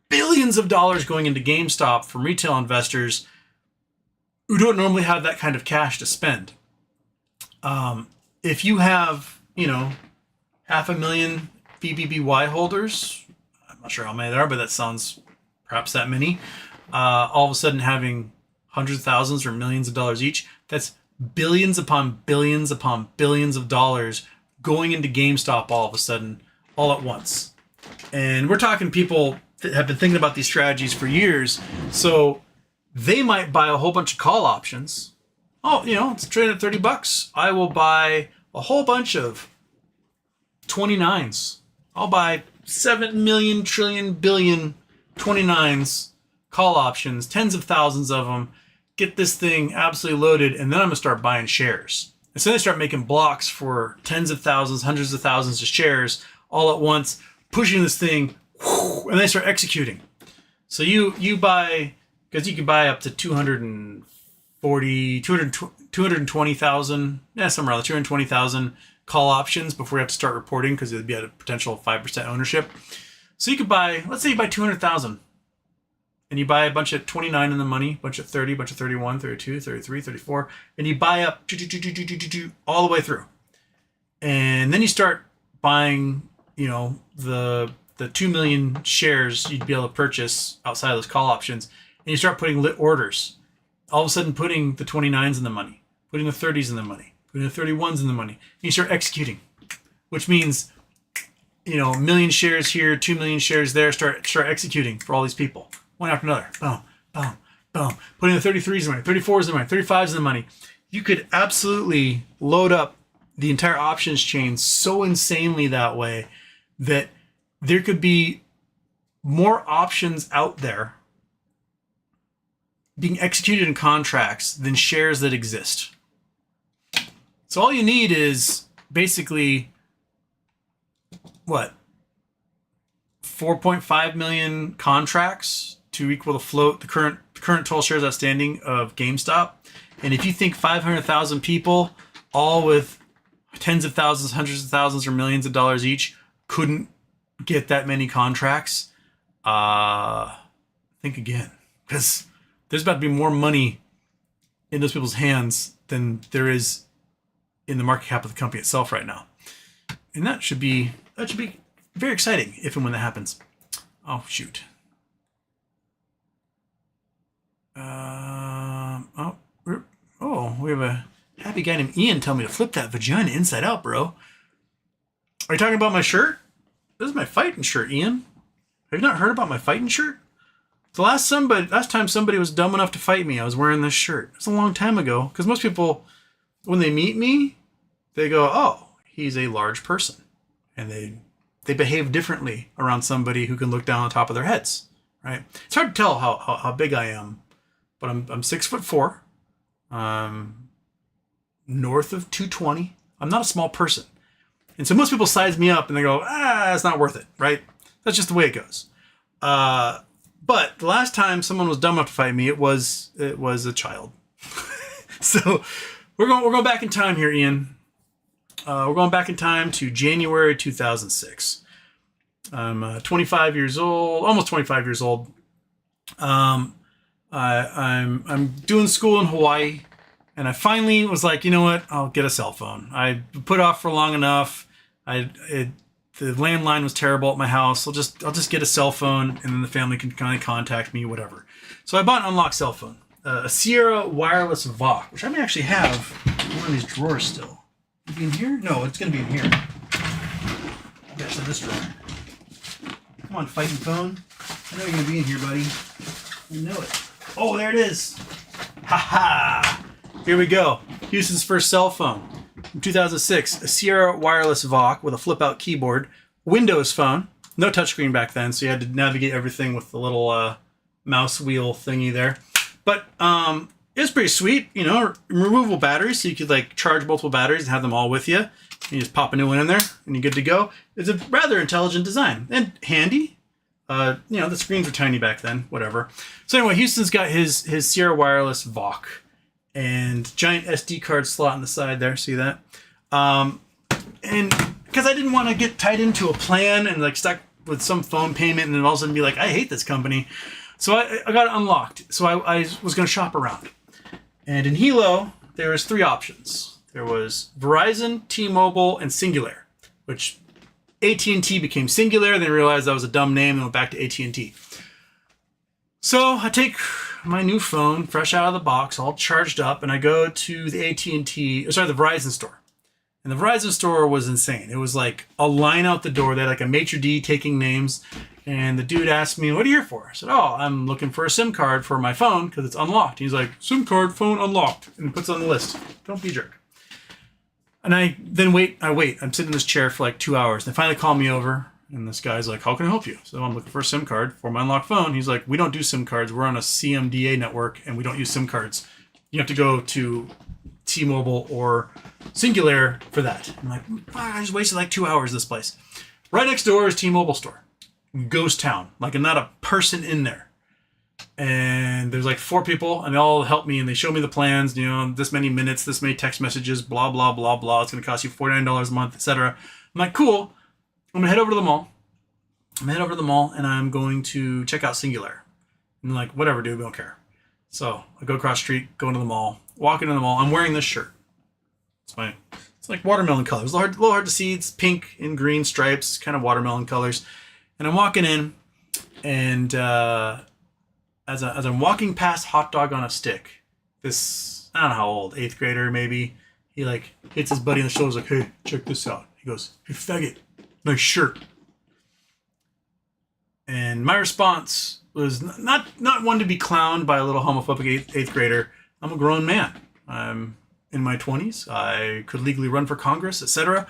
[SPEAKER 1] billions of dollars going into GameStop from retail investors who don't normally have that kind of cash to spend. If you have, 500,000 BBBY holders, I'm not sure how many there are, but that sounds perhaps that many, all of a sudden having hundreds of thousands or millions of dollars each, that's billions upon billions upon billions of dollars going into GameStop all of a sudden, all at once. And we're talking people that have been thinking about these strategies for years. So they might buy a whole bunch of call options. Oh, it's trading at $30. I will buy a whole bunch of 29s. I'll buy 7 million trillion billion 29s call options, tens of thousands of them, get this thing absolutely loaded, and then I'm going to start buying shares. And so they start making blocks for tens of thousands, hundreds of thousands of shares all at once, pushing this thing, and they start executing. So you buy, because you can buy up to 220,000, somewhere around 220,000 call options before you have to start reporting because it'd be at a potential 5% ownership. So you could buy, let's say you buy 200,000 and you buy a bunch of 29 in the money, bunch of 30, bunch of 31, 32, 33, 34, and you buy up all the way through. And then you start buying, the 2 million shares you'd be able to purchase outside of those call options, and you start putting lit orders. All of a sudden putting the 29s in the money, putting the 30s in the money, putting the 31s in the money, and you start executing, which means, a million shares here, 2 million shares there, start executing for all these people, one after another. Boom, boom, boom. Putting the 33s in the money, 34s in the money, 35s in the money. You could absolutely load up the entire options chain so insanely that way that there could be more options out there being executed in contracts than shares that exist. So all you need is basically, 4.5 million contracts to equal the float, the current total shares outstanding of GameStop. And if you think 500,000 people, all with tens of thousands, hundreds of thousands, or millions of dollars each, couldn't get that many contracts, think again, because there's about to be more money in those people's hands than there is in the market cap of the company itself right now. And that should be very exciting if and when that happens. Oh, shoot. We have a happy guy named Ian tell me to flip that vagina inside out, bro. Are you talking about my shirt? This is my fighting shirt, Ian. Have you not heard about my fighting shirt? The last time somebody was dumb enough to fight me, I was wearing this shirt. It's a long time ago. Because most people, when they meet me, they go, oh, he's a large person. And they behave differently around somebody who can look down on top of their heads, right? It's hard to tell how big I am, but I'm 6'4". North of 220. I'm not a small person. And so most people size me up and they go, it's not worth it, right? That's just the way it goes. But the last time someone was dumb enough to fight me, it was a child. So we're going back in time here, Ian. We're going back in time to January 2006. I'm 25 years old, almost 25 years old. I'm doing school in Hawaii, and I finally was like, you know what? I'll get a cell phone. I put it off for long enough. The landline was terrible at my house. I'll just get a cell phone, and then the family can kind of contact me, whatever. So I bought an unlocked cell phone, a Sierra wireless VOC, which I may actually have in one of these drawers still. Is it in here? No, it's gonna be in here. Yes, in this drawer. Come on, fighting phone. I know you're gonna be in here, buddy. I know it. Oh, there it is. Ha ha! Here we go. Houston's first cell phone. In 2006, a Sierra wireless VOC with a flip-out keyboard, Windows phone, no touchscreen back then, so you had to navigate everything with the little mouse wheel thingy there. But it was pretty sweet, you know, removable batteries, so you could like charge multiple batteries and have them all with you. You just pop a new one in there, and you're good to go. It's a rather intelligent design and handy. You know, the screens were tiny back then, whatever. So anyway, Houston's got his Sierra wireless VOC. And giant SD card slot on the side there, see that? And because I didn't want to get tied into a plan and like stuck with some phone payment and then all of a sudden be like, I hate this company. So I got it unlocked. So I was going to shop around. And in Hilo, there was 3 options. There was Verizon, T-Mobile, and Singular, which AT&T became Singular. Then realized that was a dumb name and went back to AT&T. So I take my new phone, fresh out of the box, all charged up, and I go to the the Verizon store. And the Verizon store was insane. It was like a line out the door. They had like a maitre d' taking names. And the dude asked me, what are you here for? I said, oh, I'm looking for a SIM card for my phone because it's unlocked. He's like, SIM card, phone unlocked. And puts it on the list. Don't be a jerk. And I wait. I'm sitting in this chair for like 2 hours. They finally call me over. And this guy's like, how can I help you? So I'm looking for a SIM card for my unlocked phone. He's like, we don't do SIM cards. We're on a CMDA network, and we don't use SIM cards. You have to go to T-Mobile or Singular for that. I'm like, I just wasted like 2 hours this place. Right next door is T-Mobile store. Ghost town. Like, not a person in there. And there's like 4 people, and they all help me, and they show me the plans, you know, this many minutes, this many text messages, blah, blah, blah, blah. It's going to cost you $49 a month, etc. I'm like, cool. I'm going to head over to the mall. And I'm going to check out Singular. And I'm like, whatever, dude, we don't care. So I go across the street, go into the mall, walk into the mall. I'm wearing this shirt. It's like watermelon colors. It's a little hard to see. It's pink and green stripes, kind of watermelon colors. And I'm walking in, and as I'm walking past Hot Dog on a Stick, this, I don't know how old, 8th grader maybe, he like hits his buddy on the shoulders like, hey, check this out. He goes, hey, faggot. Nice shirt. And my response was not one to be clowned by a little homophobic eighth grader. I'm a grown man. I'm in my 20s. I could legally run for Congress, etc.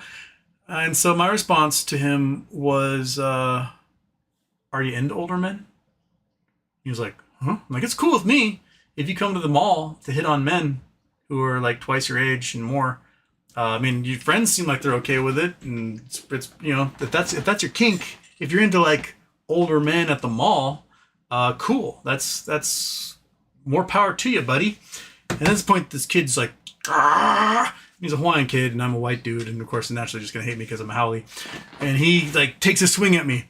[SPEAKER 1] And so my response to him was, are you into older men? He was like, huh? I'm like, it's cool with me if you come to the mall to hit on men who are like twice your age and more. I mean, your friends seem like they're okay with it, and it's you know, if that's your kink, if you're into like older men at the mall, cool. That's more power to you, buddy. And at this point, this kid's like, Argh! He's a Hawaiian kid, and I'm a white dude, and of course, they're naturally just gonna hate me because I'm a haole. And he like takes a swing at me,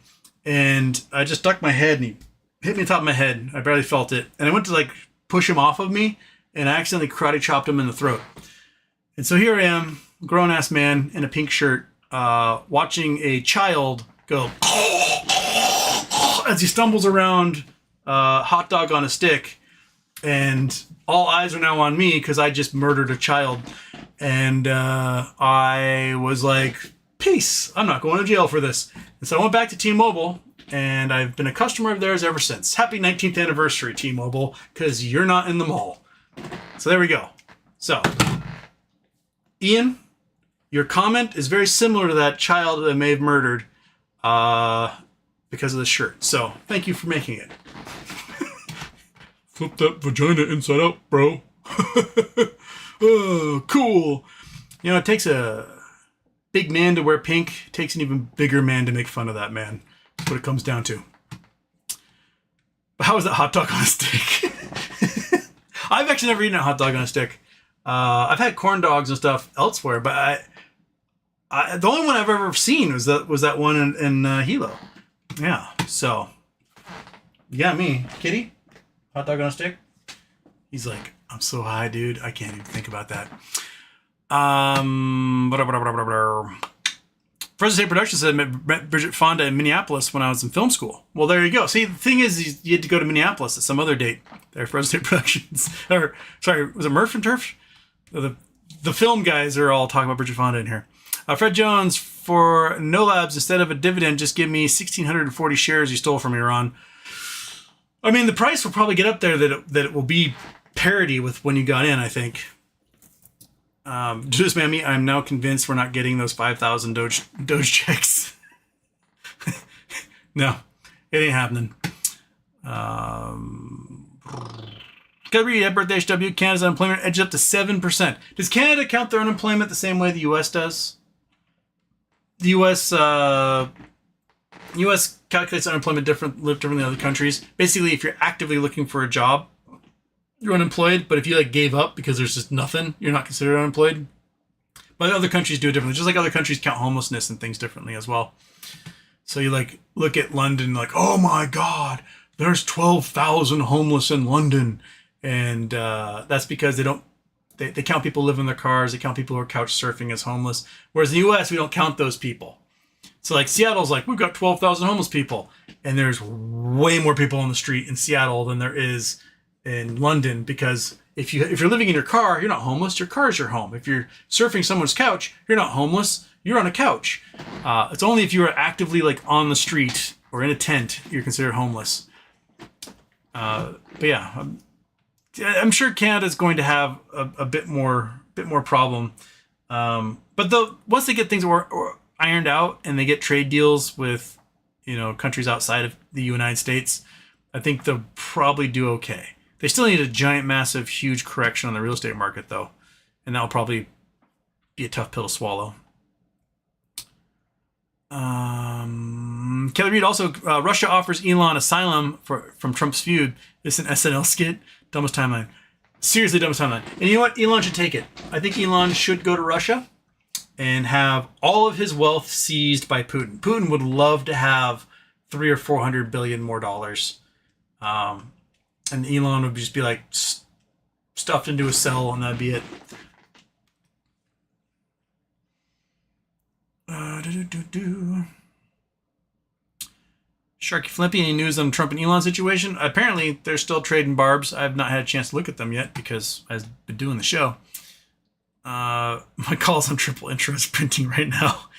[SPEAKER 1] and I just ducked my head, and he hit me on top of my head. I barely felt it, and I went to like push him off of me, and I accidentally karate chopped him in the throat. And so here I am, grown-ass man in a pink shirt, watching a child go as he stumbles around Hot Dog on a Stick, and all eyes are now on me because I just murdered a child. And I was like, peace, I'm not going to jail for this. And so I went back to T-Mobile, and I've been a customer of theirs ever since. Happy 19th anniversary, T-Mobile, because you're not in the mall. So there we go. So Ian, your comment is very similar to that child that I may have murdered because of the shirt. So thank you for making it. Flip that vagina inside out, bro. Oh, cool. You know, it takes a big man to wear pink. It takes an even bigger man to make fun of that man. That's what it comes down to. But how is that hot dog on a stick? I've actually never eaten a hot dog on a stick. I've had corn dogs and stuff elsewhere, but the only one I've ever seen was that one in Hilo. Yeah, so you got me, Kitty. Hot dog on a stick. He's like, I'm so high, dude. I can't even think about that. Frozen State Productions said I met Bridget Fonda in Minneapolis when I was in film school. Well, there you go. See, the thing is, you had to go to Minneapolis at some other date. There, Frozen State Productions. Or, sorry, was it Murph and Turf? The film guys are all talking about Bridget Fonda in here. Fred Jones, for Nolabs, instead of a dividend, just give me 1,640 shares you stole from Iran. I mean, the price will probably get up there that it will be parity with when you got in, I think. Judas Mammy, I'm now convinced we're not getting those 5,000 Doge checks. No, it ain't happening. Gotta read at Birthday HW, Canada's unemployment edged up to 7%. Does Canada count their unemployment the same way the U.S. does? The U.S. calculates unemployment differently than other countries. Basically, if you're actively looking for a job, you're unemployed, but if you gave up because there's just nothing, you're not considered unemployed. But other countries do it differently, just like other countries count homelessness and things differently as well. So you look at London, oh my God, there's 12,000 homeless in London, and that's because they count people who live in their cars, they count people who are couch surfing as homeless. Whereas in the U.S., we don't count those people. So Seattle's we've got 12,000 homeless people, and there's way more people on the street in Seattle than there is in London, because if you're living in your car, you're not homeless. Your car is your home. If you're surfing someone's couch, you're not homeless. You're on a couch. It's only if you are actively on the street or in a tent you're considered homeless. But yeah, I'm sure Canada's going to have a bit more problem. But once they get things ironed out and they get trade deals with countries outside of the United States, I think they'll probably do okay. They still need a giant, massive, huge correction on the real estate market, though. And that'll probably be a tough pill to swallow. Kelly Reed also, Russia offers Elon asylum from Trump's feud. This is an SNL skit. Dumbest timeline. Seriously, dumbest timeline. And you know what? Elon should take it. I think Elon should go to Russia and have all of his wealth seized by Putin. Putin would love to have $300 or $400 billion more dollars. And Elon would just be stuffed into a cell, and that'd be it. Sharky Flippy, any news on Trump and Elon situation? Apparently, they're still trading barbs. I've not had a chance to look at them yet because I've been doing the show. My call's on triple interest printing right now.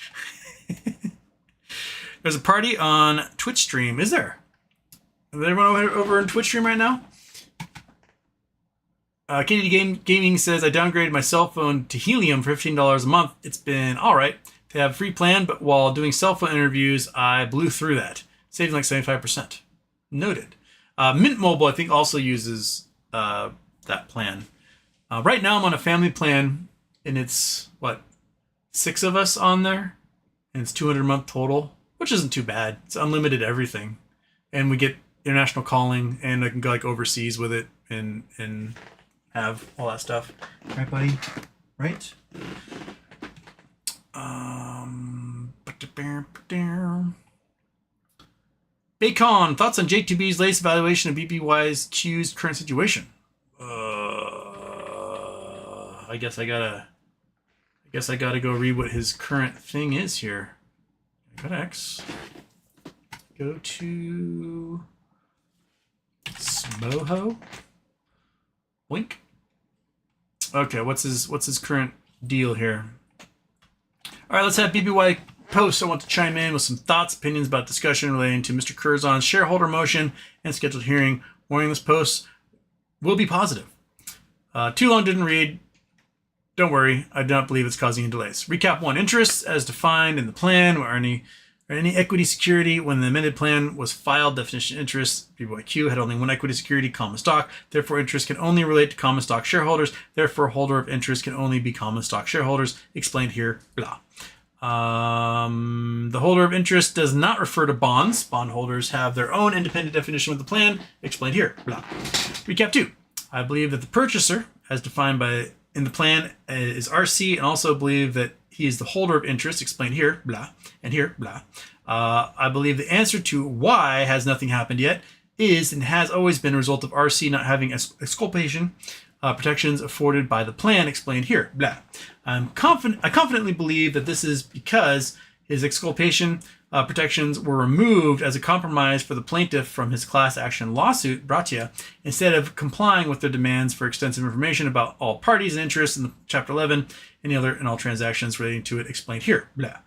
[SPEAKER 1] There's a party on Twitch stream. Is there? Is everyone over in Twitch stream right now? Katie Gaming says, I downgraded my cell phone to Helium for $15 a month. It's been all right. They have a free plan, but while doing cell phone interviews, I blew through that. Saving 75%. Noted. Mint Mobile, I think, also uses that plan. Right now, I'm on a family plan, and it's, 6 of us on there? And it's $200 a month total, which isn't too bad. It's unlimited everything. And we get international calling, and I can go overseas with it and have all that stuff. Right, buddy? Right? Bacon, thoughts on J2B's latest evaluation of BPY's Q's current situation? I guess I gotta go read what his current thing is here. Go to X. Go to Smoho. Wink. Okay, what's his current deal here? All right, let's have BBY post. I want to chime in with some thoughts, opinions about discussion relating to Mr. Kerzon's shareholder motion and scheduled hearing. Warning: this post will be positive. Too long, didn't read. Don't worry, I do not believe it's causing any delays. Recap 1. Interests as defined in the plan or any equity security when the amended plan was filed. Definition of interest. BYQ had only one equity security, common stock. Therefore, interest can only relate to common stock shareholders. Therefore, holder of interest can only be common stock shareholders. Explained here. Blah. The holder of interest does not refer to bonds. Bondholders have their own independent definition of the plan. Explained here. Blah. Recap 2. I believe that the purchaser, as defined in the plan, is RC, and also believe that he is the holder of interest. Explained here. Blah. And here. Blah. I believe the answer to why has nothing happened yet. is and has always been a result of RC not having exculpation protections afforded by the plan explained here. Blah. I confidently believe that this is because his exculpation protections were removed as a compromise for the plaintiff from his class action lawsuit, Gratia, instead of complying with their demands for extensive information about all parties and interests in the Chapter 11, and all transactions relating to it explained here. Blah.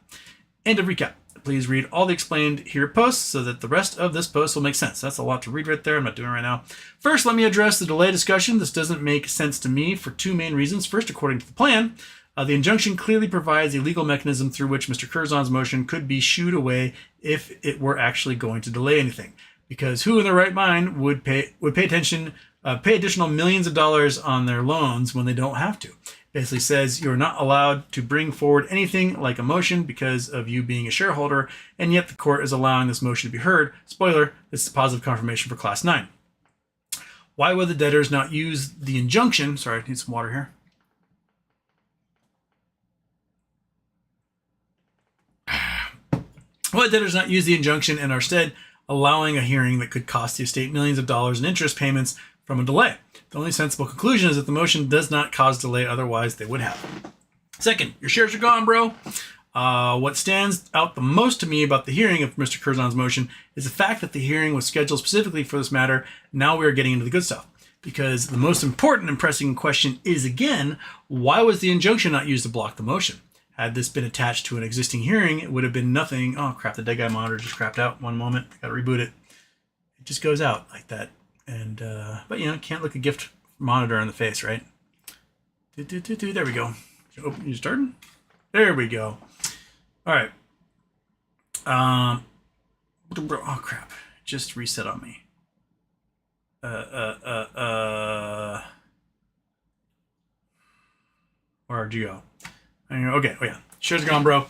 [SPEAKER 1] End of recap. Please read all the explained here posts so that the rest of this post will make sense. That's a lot to read right there. I'm not doing it right now. First, let me address the delay discussion. This doesn't make sense to me for two main reasons. First, according to the plan, the injunction clearly provides a legal mechanism through which Mr. Kerzon's motion could be shooed away if it were actually going to delay anything. Because who in their right mind would pay additional millions of dollars on their loans when they don't have to? Basically says you're not allowed to bring forward anything like a motion because of you being a shareholder, and yet the court is allowing this motion to be heard. Spoiler, this is a positive confirmation for Class 9. Why would the debtors not use the injunction? Sorry, I need some water here. Why would debtors not use the injunction and are instead allowing a hearing that could cost the estate millions of dollars in interest payments from a delay? The only sensible conclusion is that the motion does not cause delay, otherwise they would have. Second, your shares are gone, bro. What stands out the most to me about the hearing of Mr. Kerzon's motion is the fact that the hearing was scheduled specifically for this matter. Now we are getting into the good stuff. Because the most important and pressing question is, again, why was the injunction not used to block the motion? Had this been attached to an existing hearing, it would have been nothing. Oh, crap, the dead guy monitor just crapped out. One moment. Got to reboot it. It just goes out like that. And, but can't look a gift monitor in the face, right? There we go. Oh, you starting? There we go. All right. Oh crap! Just reset on me. Where'd you go? Okay. Oh yeah. Shares gone, bro.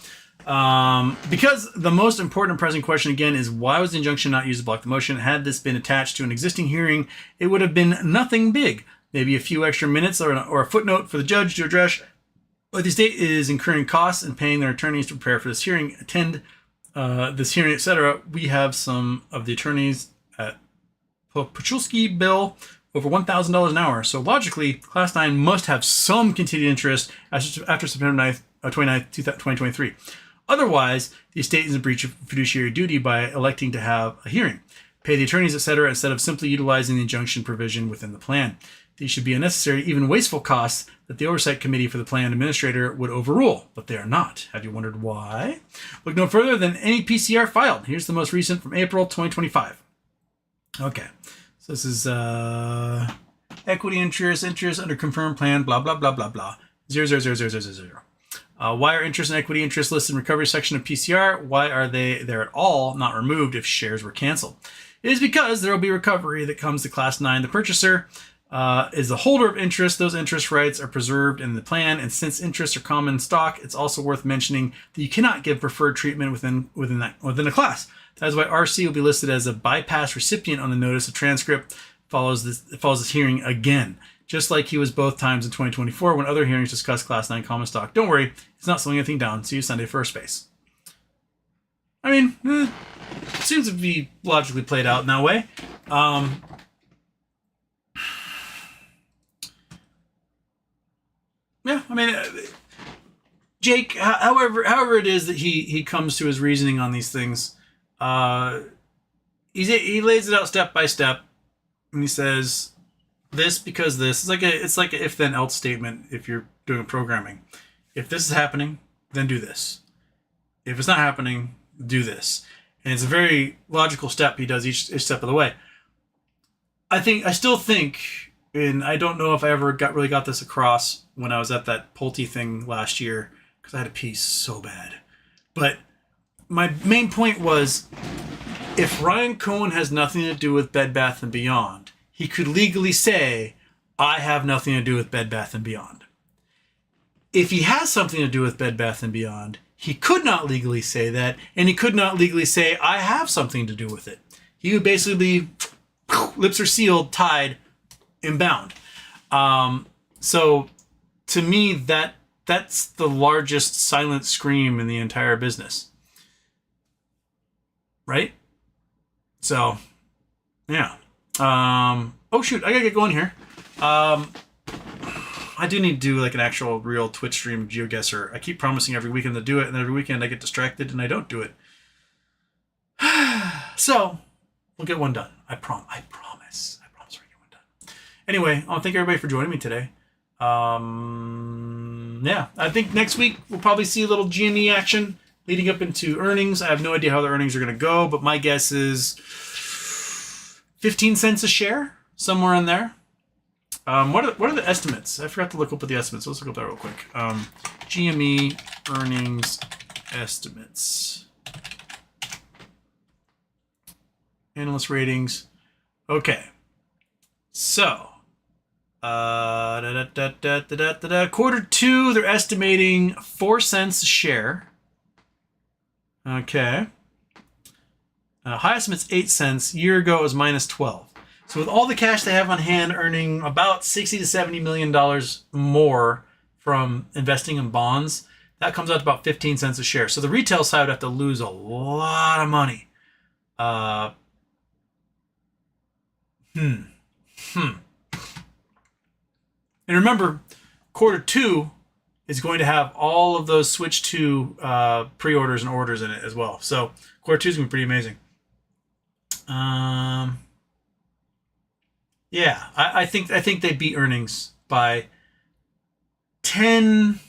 [SPEAKER 1] Because the most important and pressing question again is why was the injunction not used to block the motion? Had this been attached to an existing hearing, it would have been nothing big. Maybe a few extra minutes or a footnote for the judge to address. But the state is incurring costs and paying their attorneys to prepare for this hearing, attend this hearing, etc. We have some of the attorneys at Pachulski bill over $1,000 an hour. So logically, Class 9 must have some continued interest after September 9th, 29th, 2023. Otherwise, the estate is in breach of fiduciary duty by electing to have a hearing, pay the attorneys, etc., instead of simply utilizing the injunction provision within the plan. These should be unnecessary, even wasteful costs that the oversight committee for the plan administrator would overrule, but they are not. Have you wondered why? Look no further than any PCR filed. Here's the most recent from April 2025. Okay, so this is equity interest under confirmed plan, blah, blah, blah, blah, blah, 0. Why are interest and equity interest listed in recovery section of PCR? Why are they there at all, not removed if shares were canceled? It is because there will be recovery that comes to Class 9. The purchaser is the holder of interest. Those interest rights are preserved in the plan, and since interests are common stock, it's also worth mentioning that you cannot give preferred treatment within a class. That is why RC will be listed as a bypass recipient on the notice. A transcript follows this hearing again, just like he was both times in 2024 when other hearings discussed Class 9 common stock. Don't worry, it's not slowing anything down. See you Sunday for a space. I mean, it seems to be logically played out in that way. Yeah, I mean, Jake, however it is that he comes to his reasoning on these things, he lays it out step by step, and he says this because this. It's like a if then else statement if you're doing programming. If this is happening, then do this. If it's not happening, do this. And it's a very logical step he does each step of the way. I still think, and I don't know if I ever really got this across when I was at that Pulte thing last year, because I had to pee so bad. But my main point was, if Ryan Cohen has nothing to do with Bed Bath & Beyond, he could legally say, I have nothing to do with Bed Bath & Beyond. If he has something to do with Bed Bath & Beyond, he could not legally say that, and he could not legally say, I have something to do with it. He would basically be, lips are sealed, tied, and bound. So to me, that's the largest silent scream in the entire business. Right? So, Yeah. Oh shoot, I gotta get going here. I do need to do like an actual real Twitch stream GeoGuessr. I keep promising every weekend to do it, and every weekend I get distracted and I don't do it. So we'll get one done. I promise. I promise we'll get one done. Anyway, I want to thank everybody for joining me today. Yeah, I think next week we'll probably see a little GME action leading up into earnings. I have no idea how the earnings are going to go, but my guess is 15 cents a share, somewhere in there. What are the estimates? I forgot to look up at the estimates. Let's look up that real quick. GME earnings estimates. Analyst ratings. Okay. So, quarter two, they're estimating 4 cents a share. Okay. High estimate's 8 cents. Year ago it was minus 12. So with all the cash they have on hand, earning about $60 to $70 million more from investing in bonds, that comes out to about 15 cents a share. So the retail side would have to lose a lot of money. And remember, quarter two is going to have all of those switch to pre-orders and orders in it as well. So quarter two is going to be pretty amazing. Yeah, I think they beat earnings by 7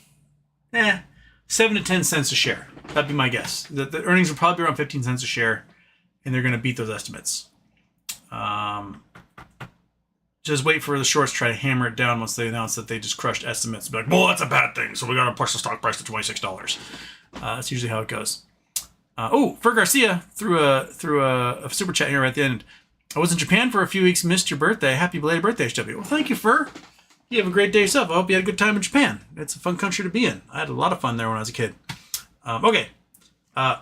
[SPEAKER 1] to 10 cents a share. That'd be my guess. The earnings are probably around 15 cents a share, and they're going to beat those estimates. Just wait for the shorts to try to hammer it down once they announce that they just crushed estimates. Be like, well, that's a bad thing, so we got to push the stock price to $26. That's usually how it goes. For Garcia, through a super chat here at the end. I was in Japan for a few weeks, missed your birthday. Happy belated birthday, HW. Well, thank you, Fur. You have a great day yourself. I hope you had a good time in Japan. It's a fun country to be in. I had a lot of fun there when I was a kid. Okay. I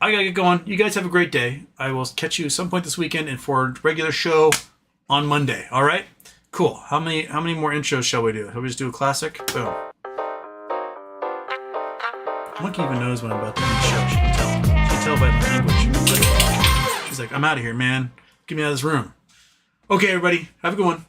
[SPEAKER 1] gotta get going. You guys have a great day. I will catch you some point this weekend and for regular show on Monday. All right? Cool. How many more intros shall we do? Shall we just do a classic? Boom. Monkey even knows when I'm about to end the show. She can tell. She can tell by my language. She's like, I'm out of here, man. Get me out of this room. Okay, everybody. Have a good one.